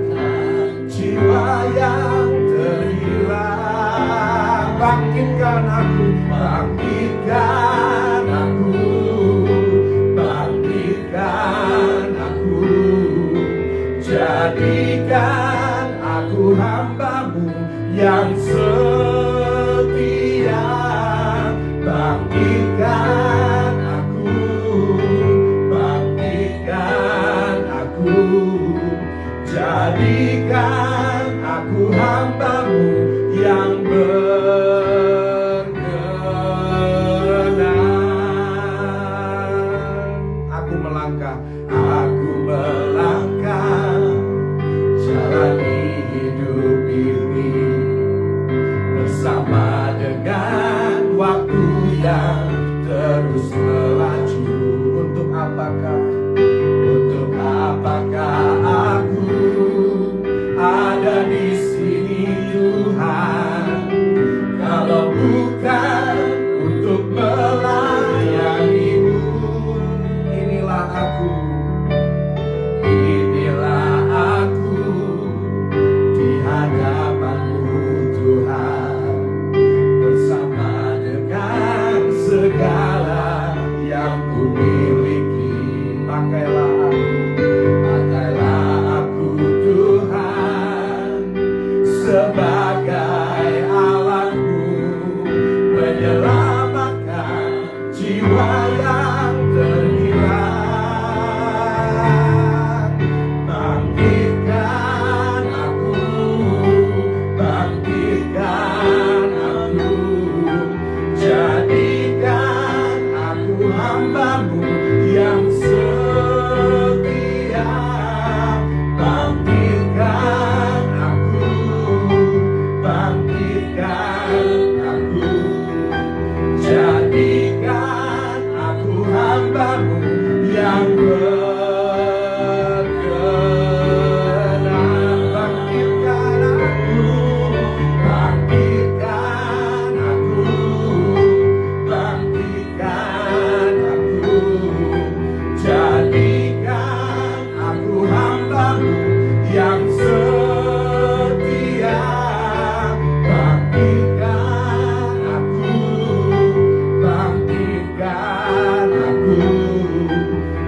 Bangkitkan aku, jadikan aku hamba-Mu yang setia. Bangkitkan aku, jadikan aku hamba-Mu yang berkenan. Aku melangkah jalani hidup ini bersama dengan waktu yang terus melaju. Untuk apakah aku ada di sini Tuhan kalau bukan untuk melayani-Mu? Inilah aku di hadapan-Mu Tuhan, bersama dengan segala yang ku miliki. Pakailah aku Tuhan sebagai alat-Mu, menyelamatkan jiwa yang terhilang. Bangkitkan aku, jadikan aku hamba-Mu yang setia. Bangkitkan aku, jadikan aku hamba-Mu yang berkenan. Bangkitkan aku, jadikan aku hamba-Mu yang setia. Bangkitkan aku,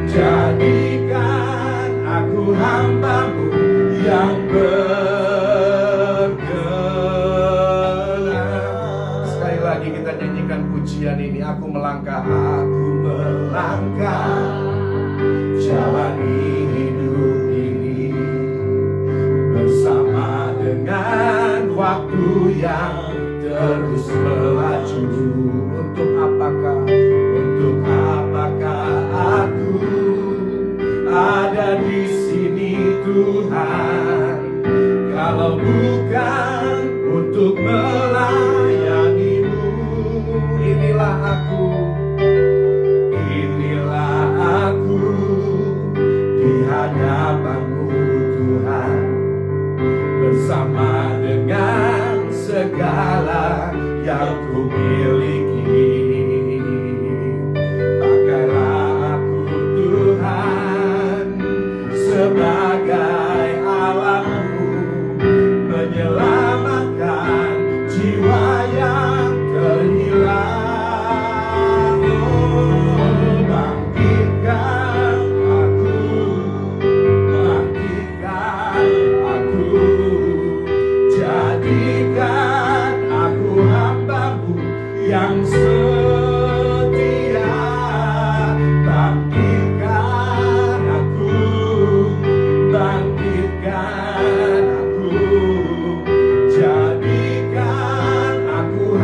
jadikan aku hamba-Mu yang berkenan. Sekali lagi kita nyanyikan pujian ini. Aku melangkah jalani hidup ini bersama dengan waktu Waktu yang terus melaju. Untuk apakah aku ada di sini Tuhan, kalau bukan untuk melayani-Mu? Inilah aku di hadapan-Mu Tuhan, bersama dengan segala yang ku miliki. Pakailah aku Tuhan sebagai alatmu, menyelamatkan jiwa yang terhilang. Oh, bangkitkan aku, jadikan aku hamba-Mu yang setia. Bangkitkan aku, jadikan aku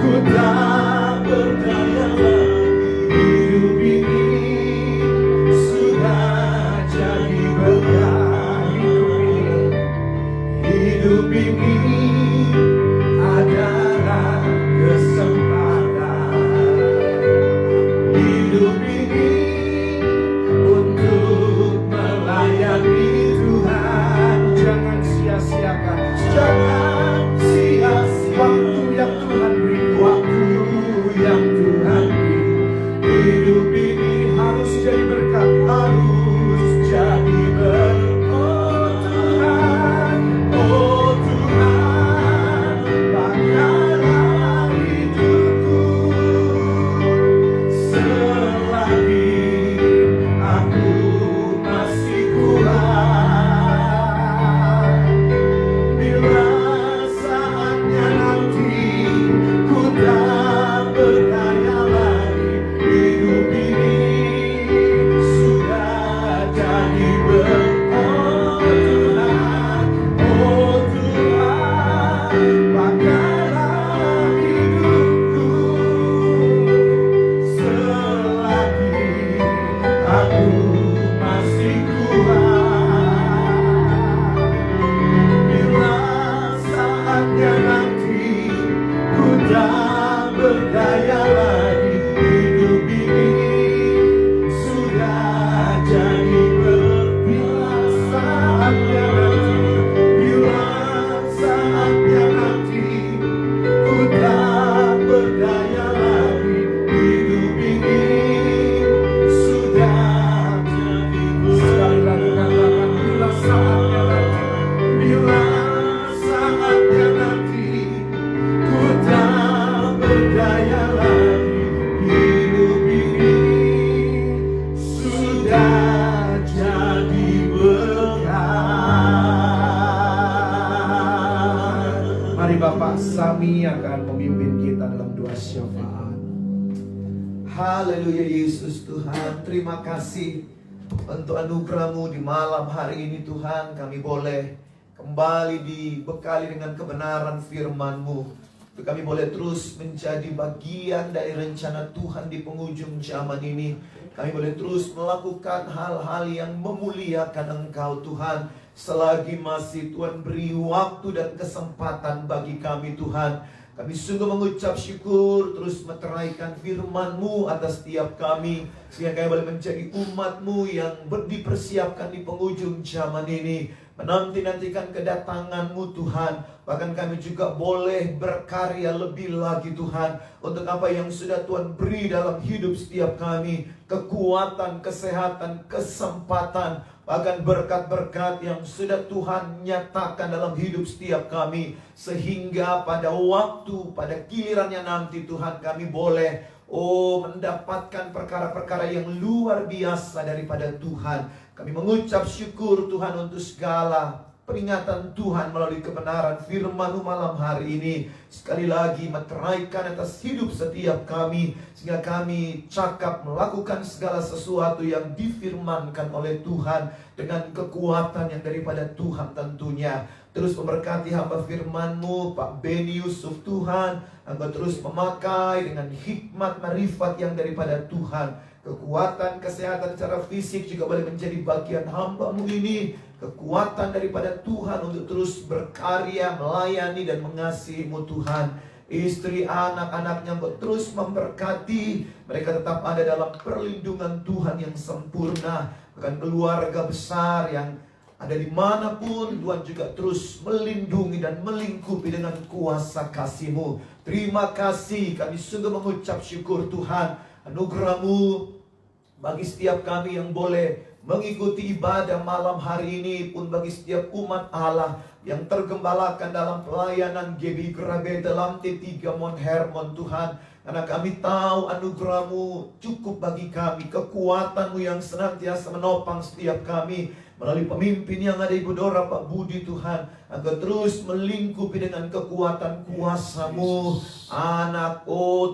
ku tak berdaya lagi. Hidup ini sudah jadi berat. Hidup ini adalah kesempatan. Hidup ini untuk melayani Tuhan. Jangan sia-siakan. Jangan sia-sia Waktu yang Tuhan beri. waktu yang Tuhan beri. Hidup ini Harus jadi berkat. harus jadi berkat. Oh Tuhan, pakailah hidupku selagi aku masih kuat. Bila saatnya nanti ku tak berdaya lagi, hidup ini sudah jadi berkat. Oh Tuhan, pakailah hidupku selagi aku masih kuat. Bila saatnya nanti ku tak berdaya lagi, hidup ini sudah jadi berkat. Bila saatnya nanti ku tak berdaya lagi, hidup ini sudah jadi Sekali lagi berkat. katakan, bila saatnya nanti. Bila saatnya nanti ku tak berdaya lagi, hidup ini sudah jadi berkat. Mari Bapak Sami akan memimpin kita dalam doa syafaat. Haleluya Yesus Tuhan, terima kasih untuk anugerah-Mu di malam hari ini Tuhan. Kami boleh kembali dibekali dengan kebenaran firman-Mu. Kami boleh terus menjadi bagian dari rencana Tuhan di penghujung zaman ini. Kami boleh terus melakukan hal-hal yang memuliakan Engkau Tuhan. Selagi masih Tuhan beri waktu dan kesempatan bagi kami Tuhan, kami sungguh mengucap syukur, terus meteraikan firman-Mu atas setiap kami, sehingga kami boleh menjadi umat-Mu yang dipersiapkan di penghujung zaman ini, menanti-nantikan kedatangan-Mu Tuhan. Bahkan kami juga boleh berkarya lebih lagi Tuhan, untuk apa yang sudah Tuhan beri dalam hidup setiap kami, kekuatan, kesehatan, kesempatan, bahkan berkat-berkat yang sudah Tuhan nyatakan dalam hidup setiap kami, sehingga pada waktu, pada gilirannya nanti Tuhan, kami boleh mendapatkan perkara-perkara yang luar biasa daripada Tuhan. Kami mengucap syukur Tuhan untuk segala peringatan Tuhan melalui kebenaran firman-Mu malam hari ini. Sekali lagi meteraikan atas hidup setiap kami, sehingga kami cakap melakukan segala sesuatu yang difirmankan oleh Tuhan dengan kekuatan yang daripada Tuhan tentunya. Terus memberkati hamba firman-Mu Pak Beni Yusuf Tuhan, Engkau terus memakai dengan hikmat marifat yang daripada Tuhan. Kekuatan, kesehatan secara fisik juga boleh menjadi bagian hamba-Mu ini. Kekuatan daripada Tuhan untuk terus berkarya, melayani dan mengasihi-Mu Tuhan. Istri, anak-anaknya Engkau terus memberkati. Mereka tetap ada dalam perlindungan Tuhan yang sempurna. Bahkan keluarga besar yang ada dimanapun, Tuhan juga terus melindungi dan melingkupi dengan kuasa kasih-Mu. Terima kasih, kami sungguh mengucap syukur Tuhan. Anugerah-Mu bagi setiap kami yang boleh mengikuti ibadah malam hari ini, pun bagi setiap umat Allah yang tergembalakan dalam pelayanan GB Grabe dalam T3 Mount Hermon Tuhan. Karena kami tahu anugerah-Mu cukup bagi kami, kekuatan-Mu yang senantiasa menopang setiap kami. Melalui pemimpin yang ada Ibu Dora, Pak Budi Tuhan, Engkau terus melingkupi dengan kekuatan kuasa-Mu. Anak,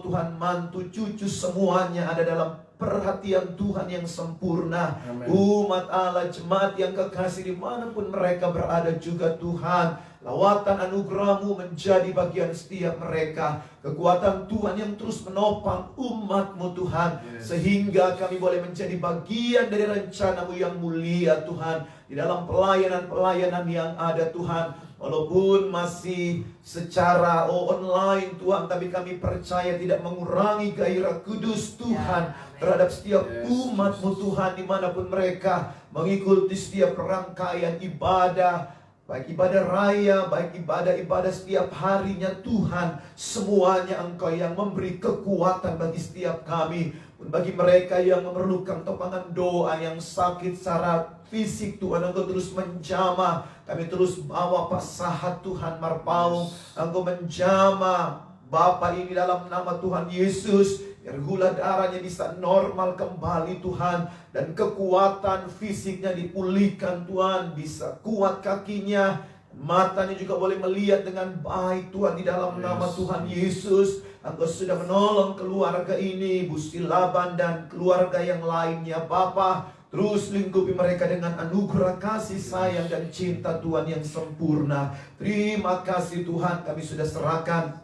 Tuhan, mantu, cucu semuanya ada dalam perhatian Tuhan yang sempurna. Amen. Umat Allah, jemaat yang kekasih dimanapun mereka berada juga Tuhan, lawatan anugerah-Mu menjadi bagian setiap mereka. Kekuatan Tuhan yang terus menopang umat-Mu Tuhan, sehingga kami boleh menjadi bagian dari rencana-Mu yang mulia Tuhan, di dalam pelayanan-pelayanan yang ada Tuhan. Walaupun masih secara online Tuhan, tapi kami percaya tidak mengurangi gairah kudus Tuhan terhadap setiap umat-Mu Tuhan, dimanapun mereka mengikuti setiap rangkaian ibadah, baik ibadah raya, baik ibadah-ibadah setiap harinya Tuhan. Semuanya Engkau yang memberi kekuatan bagi setiap kami. Bagi mereka yang memerlukan topangan doa, yang sakit secara fisik Tuhan, Engkau terus menjamah. Kami terus bawa Pak Sahat Tuhan Marpaung, Engkau menjamah Bapak ini dalam nama Tuhan Yesus, biar gula darahnya bisa normal kembali Tuhan, dan kekuatan fisiknya dipulihkan Tuhan, bisa kuat kakinya, matanya juga boleh melihat dengan baik Tuhan, di dalam nama Tuhan Yesus. Engkau sudah menolong keluarga ini, Bu Silaban dan keluarga yang lainnya Bapa. Terus lingkupi mereka dengan anugerah kasih sayang dan cinta Tuhan yang sempurna. Terima kasih Tuhan, kami sudah serahkan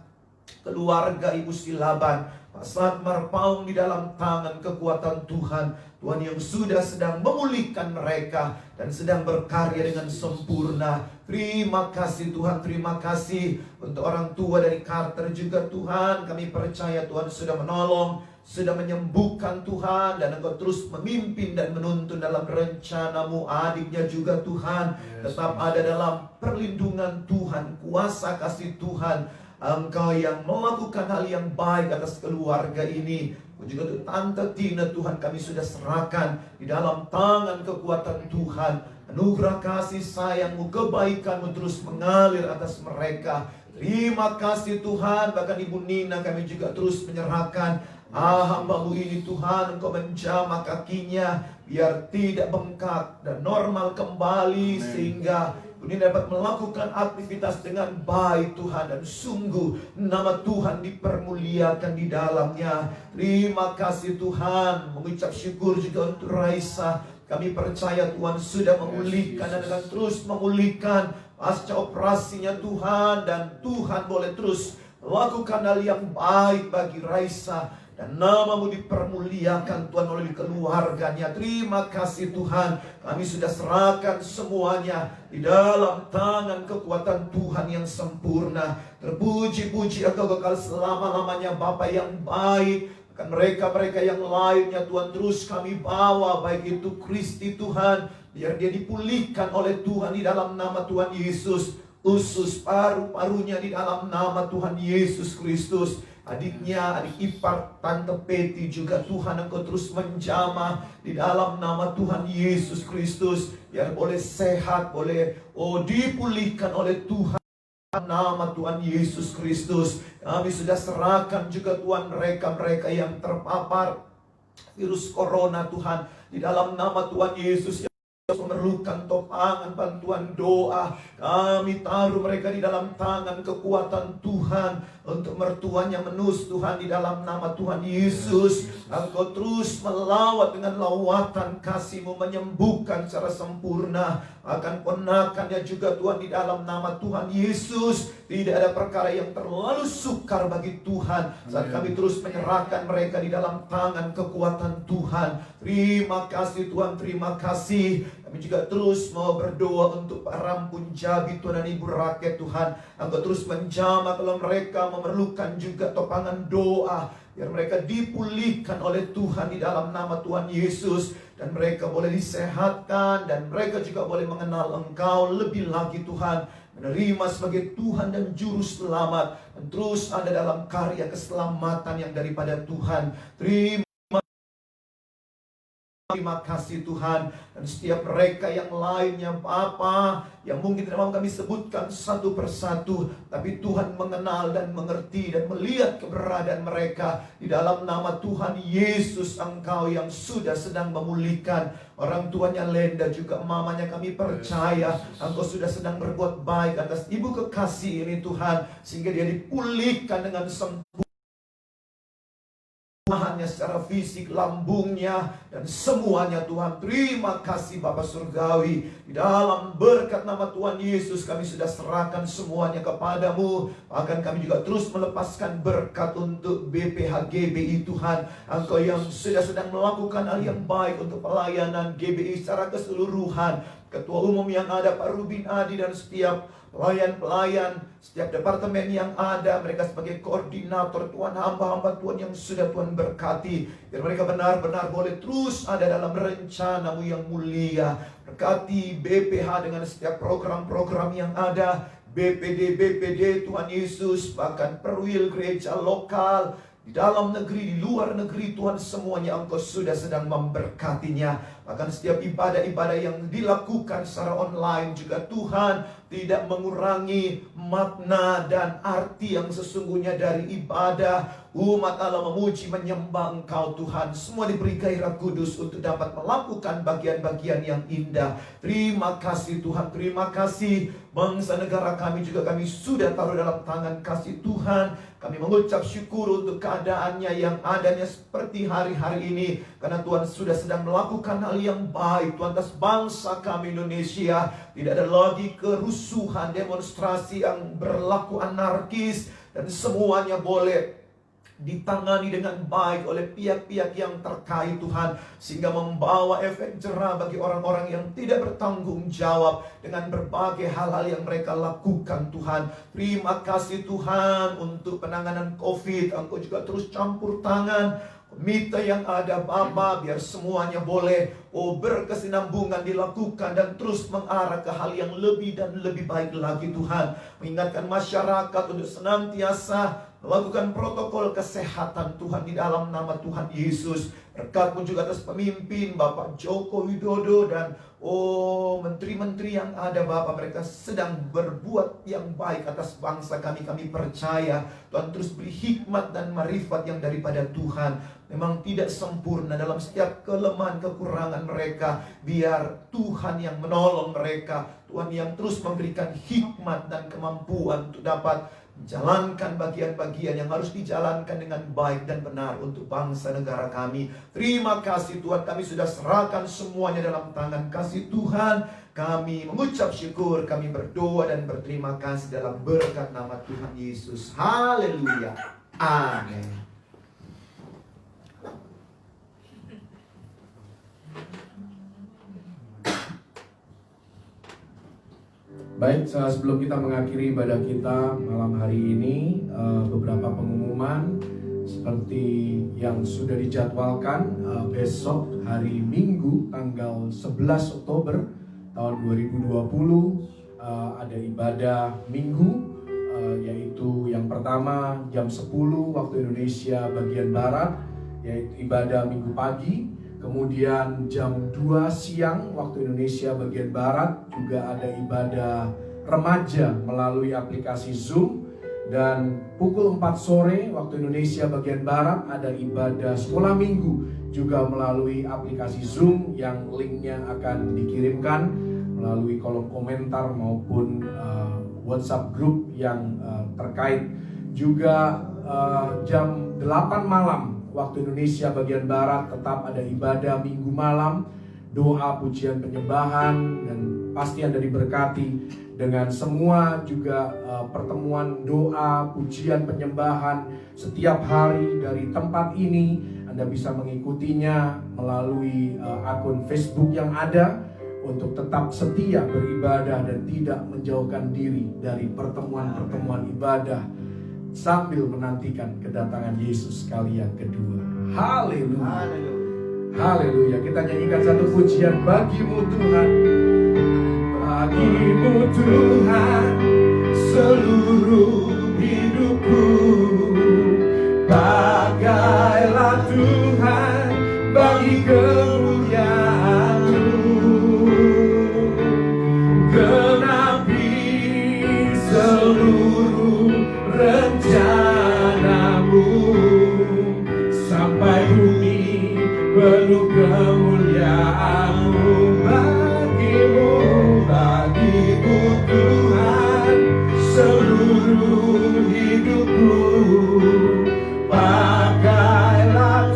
keluarga Ibu Silaban, Pak Sahat Marpaung di dalam tangan kekuatan Tuhan. Tuhan yang sudah sedang memulihkan mereka dan sedang berkarya dengan sempurna. Terima kasih Tuhan, terima kasih untuk orang tua dari Carter juga Tuhan. Kami percaya Tuhan sudah menolong, sudah menyembuhkan Tuhan, dan Engkau terus memimpin dan menuntun dalam rencana-Mu. Adiknya juga Tuhan tetap ada dalam perlindungan Tuhan, kuasa kasih Tuhan. Engkau yang melakukan hal yang baik atas keluarga ini. Juga untuk Tante Tina Tuhan, kami sudah serahkan di dalam tangan kekuatan Tuhan. Anugerah kasih sayang-Mu, kebaikan-Mu terus mengalir atas mereka. Terima kasih Tuhan. Bahkan Ibu Nina kami juga terus menyerahkan hamba-Mu ini Tuhan. Engkau menjamah kakinya biar tidak bengkak dan normal kembali. Sehingga ini dapat melakukan aktivitas dengan baik Tuhan, dan sungguh nama Tuhan dipermuliakan di dalamnya. Terima kasih Tuhan. Mengucap syukur juga untuk Raisa. Kami percaya Tuhan sudah memulihkan dan akan terus memulihkan pasca operasinya Tuhan, dan Tuhan boleh terus melakukan hal yang baik bagi Raisa, dan nama-Mu dipermuliakan Tuhan melalui keluarganya. Terima kasih Tuhan. Kami sudah serahkan semuanya di dalam tangan kekuatan Tuhan yang sempurna. Terpuji-puji Engkau kekal selama-lamanya Bapa yang baik. Akan mereka-mereka yang lainnya Tuhan terus kami bawa, baik itu Kristi Tuhan, biar dia dipulihkan oleh Tuhan di dalam nama Tuhan Yesus. Usus paru-parunya di dalam nama Tuhan Yesus Kristus. Adiknya, adik ipar Tante Peti juga Tuhan, Engkau terus menjamah di dalam nama Tuhan Yesus Kristus. Biar boleh sehat, boleh dipulihkan oleh Tuhan, nama Tuhan Yesus Kristus. Kami sudah serahkan juga Tuhan mereka-mereka yang terpapar virus corona Tuhan, di dalam nama Tuhan Yesus. Memerlukan topangan, bantuan doa, kami taruh mereka di dalam tangan kekuatan Tuhan. Untuk mertuanya menus Tuhan, di dalam nama Tuhan Yesus. Engkau terus melawat dengan lawatan kasih-Mu, menyembuhkan secara sempurna. Akan ponakannya juga Tuhan, di dalam nama Tuhan Yesus. Tidak ada perkara yang terlalu sukar bagi Tuhan saat kami terus menyerahkan mereka di dalam tangan kekuatan Tuhan. Terima kasih Tuhan, terima kasih. Kami juga terus mau berdoa untuk Pak Rampun Jabi Tuhan, dan Ibu Rakyat Tuhan. Engkau terus menjamah kalau mereka memerlukan juga topangan doa, biar mereka dipulihkan oleh Tuhan di dalam nama Tuhan Yesus. Dan mereka boleh disehatkan, dan mereka juga boleh mengenal Engkau lebih lagi Tuhan, menerima sebagai Tuhan dan Juru Selamat, dan terus ada dalam karya keselamatan yang daripada Tuhan. Terima kasih Tuhan. Dan setiap mereka yang lainnya Bapa, yang mungkin tidak mau kami sebutkan satu persatu, tapi Tuhan mengenal dan mengerti dan melihat keberadaan mereka. Di dalam nama Tuhan Yesus, Engkau yang sudah sedang memulihkan orang tuanya Lenda, juga mamanya, kami percaya Engkau sudah sedang berbuat baik atas ibu kekasih ini Tuhan, sehingga dia dipulihkan dengan sempurna. Tuhannya secara fisik, lambungnya, dan semuanya Tuhan. Terima kasih Bapa Surgawi. Di dalam berkat nama Tuhan Yesus kami sudah serahkan semuanya kepadamu. Bahkan kami juga terus melepaskan berkat untuk BPH GBI Tuhan. Engkau yang sudah sedang melakukan hal yang baik untuk pelayanan GBI secara keseluruhan. Ketua Umum yang ada Pak Rubin Adi dan setiap pelayan-pelayan, setiap departemen yang ada, mereka sebagai koordinator Tuhan, hamba-hamba Tuhan yang sudah Tuhan berkati, biar mereka benar-benar boleh terus ada dalam rencana-Mu yang mulia. Berkati BPH dengan setiap program-program yang ada, BPD Tuhan Yesus, bahkan perwil gereja lokal, di dalam negeri, di luar negeri Tuhan, semuanya Engkau sudah sedang memberkatinya. Bahkan setiap ibadah-ibadah yang dilakukan secara online juga Tuhan tidak mengurangi makna dan arti yang sesungguhnya dari ibadah. Umat Allah memuji menyembah Engkau Tuhan. Semua diberi gairah kudus untuk dapat melakukan bagian-bagian yang indah. Terima kasih Tuhan, terima kasih. Bangsa negara kami juga kami sudah taruh dalam tangan kasih Tuhan. Kami mengucap syukur untuk keadaannya yang adanya seperti hari-hari ini. Karena Tuhan sudah sedang melakukan hal yang baik Tuhan atas bangsa kami Indonesia. Tidak ada lagi kerusuhan, demonstrasi yang berlaku anarkis, dan semuanya boleh ditangani dengan baik oleh pihak-pihak yang terkait Tuhan, sehingga membawa efek jerah bagi orang-orang yang tidak bertanggung jawab dengan berbagai hal-hal yang mereka lakukan Tuhan. Terima kasih Tuhan untuk penanganan COVID. Engkau juga terus campur tangan komite yang ada Bapa, biar semuanya boleh berkesinambungan dilakukan dan terus mengarah ke hal yang lebih dan lebih baik lagi Tuhan. Mengingatkan masyarakat untuk senantiasa melakukan protokol kesehatan Tuhan di dalam nama Tuhan Yesus. Berkat-Mu juga atas pemimpin Bapak Joko Widodo dan menteri-menteri yang ada Bapak, mereka sedang berbuat yang baik atas bangsa kami. Kami percaya Tuhan terus beri hikmat dan marifat yang daripada Tuhan. Memang tidak sempurna dalam setiap kelemahan kekurangan mereka, biar Tuhan yang menolong mereka. Tuhan yang terus memberikan hikmat dan kemampuan untuk dapat jalankan bagian-bagian yang harus dijalankan dengan baik dan benar untuk bangsa negara kami. Terima kasih Tuhan, kami sudah serahkan semuanya dalam tangan kasih Tuhan. Kami mengucap syukur, kami berdoa dan berterima kasih dalam berkat nama Tuhan Yesus. Haleluya. Amin. Baik, sebelum kita mengakhiri ibadah kita malam hari ini, beberapa pengumuman seperti yang sudah dijadwalkan. Besok hari Minggu tanggal 11 Oktober tahun 2020 ada ibadah Minggu, yaitu yang pertama jam 10 waktu Indonesia bagian Barat, yaitu ibadah Minggu pagi. Kemudian jam 2 siang waktu Indonesia bagian Barat juga ada ibadah remaja melalui aplikasi Zoom. Dan pukul 4 sore waktu Indonesia bagian Barat ada ibadah sekolah minggu juga melalui aplikasi Zoom, yang linknya akan dikirimkan melalui kolom komentar maupun WhatsApp group yang terkait. Juga jam 8 malam waktu Indonesia bagian Barat tetap ada ibadah Minggu malam, doa, pujian, penyembahan, dan pasti Anda diberkati dengan semua juga pertemuan doa, pujian, penyembahan setiap hari dari tempat ini. Anda bisa mengikutinya melalui akun Facebook yang ada untuk tetap setia beribadah dan tidak menjauhkan diri dari pertemuan-pertemuan ibadah sambil menantikan kedatangan Yesus kali yang kedua. Haleluya. Haleluya. Kita nyanyikan satu pujian bagimu Tuhan. Bagimu Tuhan seluruh hidupku. Bagailah Tuhan bagi kemuliaan-Mu. Genapi seluruh rencana-Mu sampai bumi penuh kemuliaan-Mu. Bagimu Tuhan seluruh hidupku. Pakailah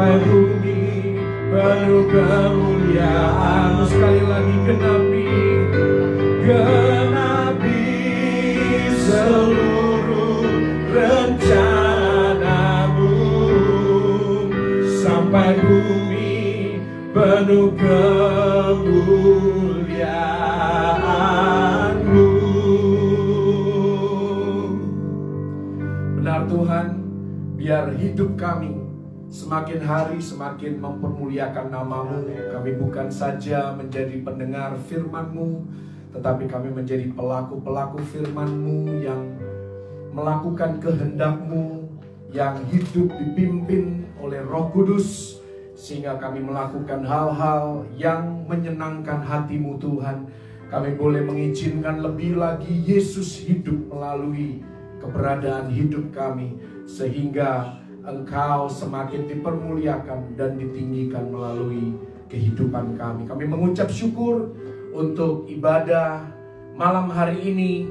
sampai bumi penuh kemuliaan. Sekali lagi genapi seluruh rencanamu sampai bumi penuh kemuliaan-Mu. Benar Tuhan, biar hidup kami semakin hari semakin mempermuliakan nama-Mu. Kami bukan saja menjadi pendengar firman-Mu, tetapi kami menjadi pelaku-pelaku firman-Mu yang melakukan kehendak-Mu, yang hidup dipimpin oleh Roh Kudus, sehingga kami melakukan hal-hal yang menyenangkan hati-Mu Tuhan. Kami boleh mengizinkan lebih lagi Yesus hidup melalui keberadaan hidup kami, sehingga Engkau semakin dipermuliakan dan ditinggikan melalui kehidupan kami. Kami mengucap syukur untuk ibadah malam hari ini.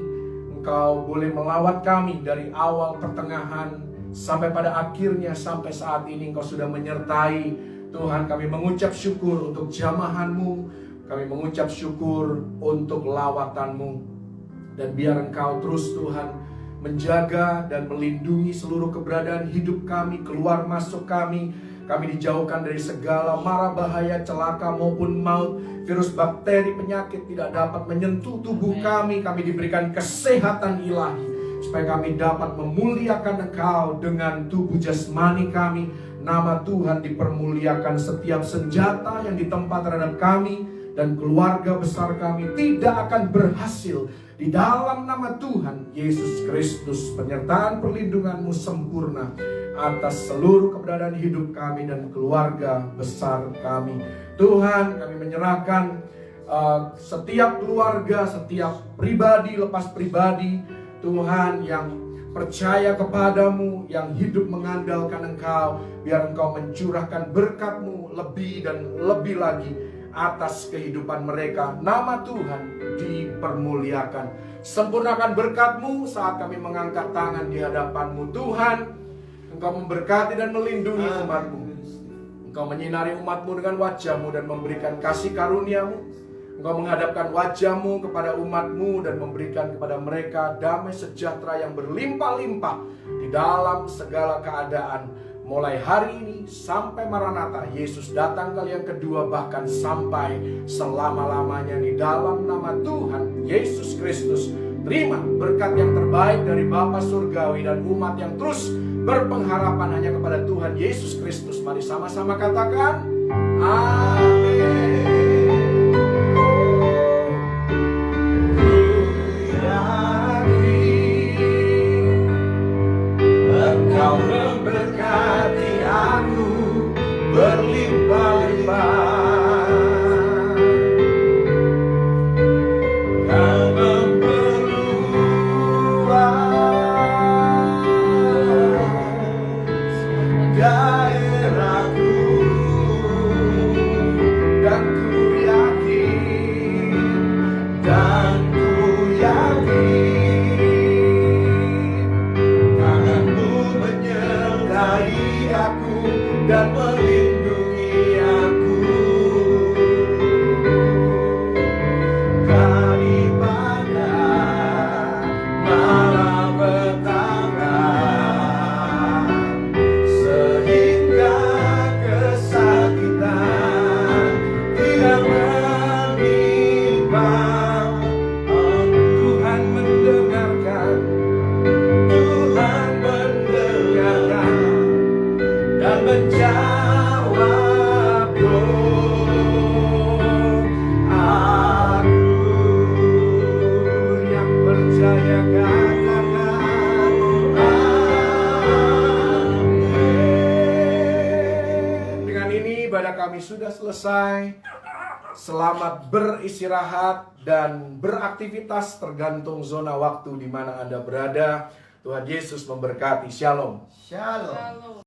Engkau boleh melawat kami dari awal, pertengahan, sampai pada akhirnya, sampai saat ini Engkau sudah menyertai. Tuhan, kami mengucap syukur untuk jamahan-Mu. Kami mengucap syukur untuk lawatan-Mu. Dan biar Engkau terus Tuhan menjaga dan melindungi seluruh keberadaan hidup kami, keluar masuk kami. Kami dijauhkan dari segala mara bahaya, celaka maupun maut. Virus, bakteri, penyakit tidak dapat menyentuh tubuh kami. Kami diberikan kesehatan ilahi, supaya kami dapat memuliakan Engkau dengan tubuh jasmani kami. Nama Tuhan dipermuliakan. Setiap senjata yang ditempa terhadap kami dan keluarga besar kami tidak akan berhasil. Di dalam nama Tuhan Yesus Kristus, penyertaan perlindungan-Mu sempurna atas seluruh keberadaan hidup kami dan keluarga besar kami. Tuhan, kami menyerahkan setiap keluarga, setiap pribadi lepas pribadi, Tuhan, yang percaya kepadamu, yang hidup mengandalkan Engkau. Biar Engkau mencurahkan berkat-Mu lebih dan lebih lagi atas kehidupan mereka. Nama Tuhan dipermuliakan. Sempurnakan berkat-Mu saat kami mengangkat tangan di hadapan-Mu. Tuhan, Engkau memberkati dan melindungi umat-Mu. Engkau menyinari umat-Mu dengan wajah-Mu dan memberikan kasih karunia-Mu. Engkau menghadapkan wajah-Mu kepada umat-Mu dan memberikan kepada mereka damai sejahtera yang berlimpah-limpah di dalam segala keadaan. Mulai hari ini sampai Maranatha, Yesus datang kali yang kedua, bahkan sampai selama-lamanya, di dalam nama Tuhan Yesus Kristus. Terima berkat yang terbaik dari Bapa Surgawi dan umat yang terus berpengharapan hanya kepada Tuhan Yesus Kristus. Mari sama-sama katakan amin. Engkau memberkati aku berlimpah-limpah. Kau memperluas daerahku, dan ku yakin aku dan melindungi aku daripada malapetaka, sehingga kesakitan tidak menimpa. Tuhan mendengarkan, Tuhan mendengarkan dan menjawab doaku. Yang percaya katakan amin. Dengan ini ibadah kami sudah selesai. Selamat beristirahat dan beraktivitas tergantung zona waktu di mana Anda berada. Tuhan Yesus memberkati. Shalom. Shalom.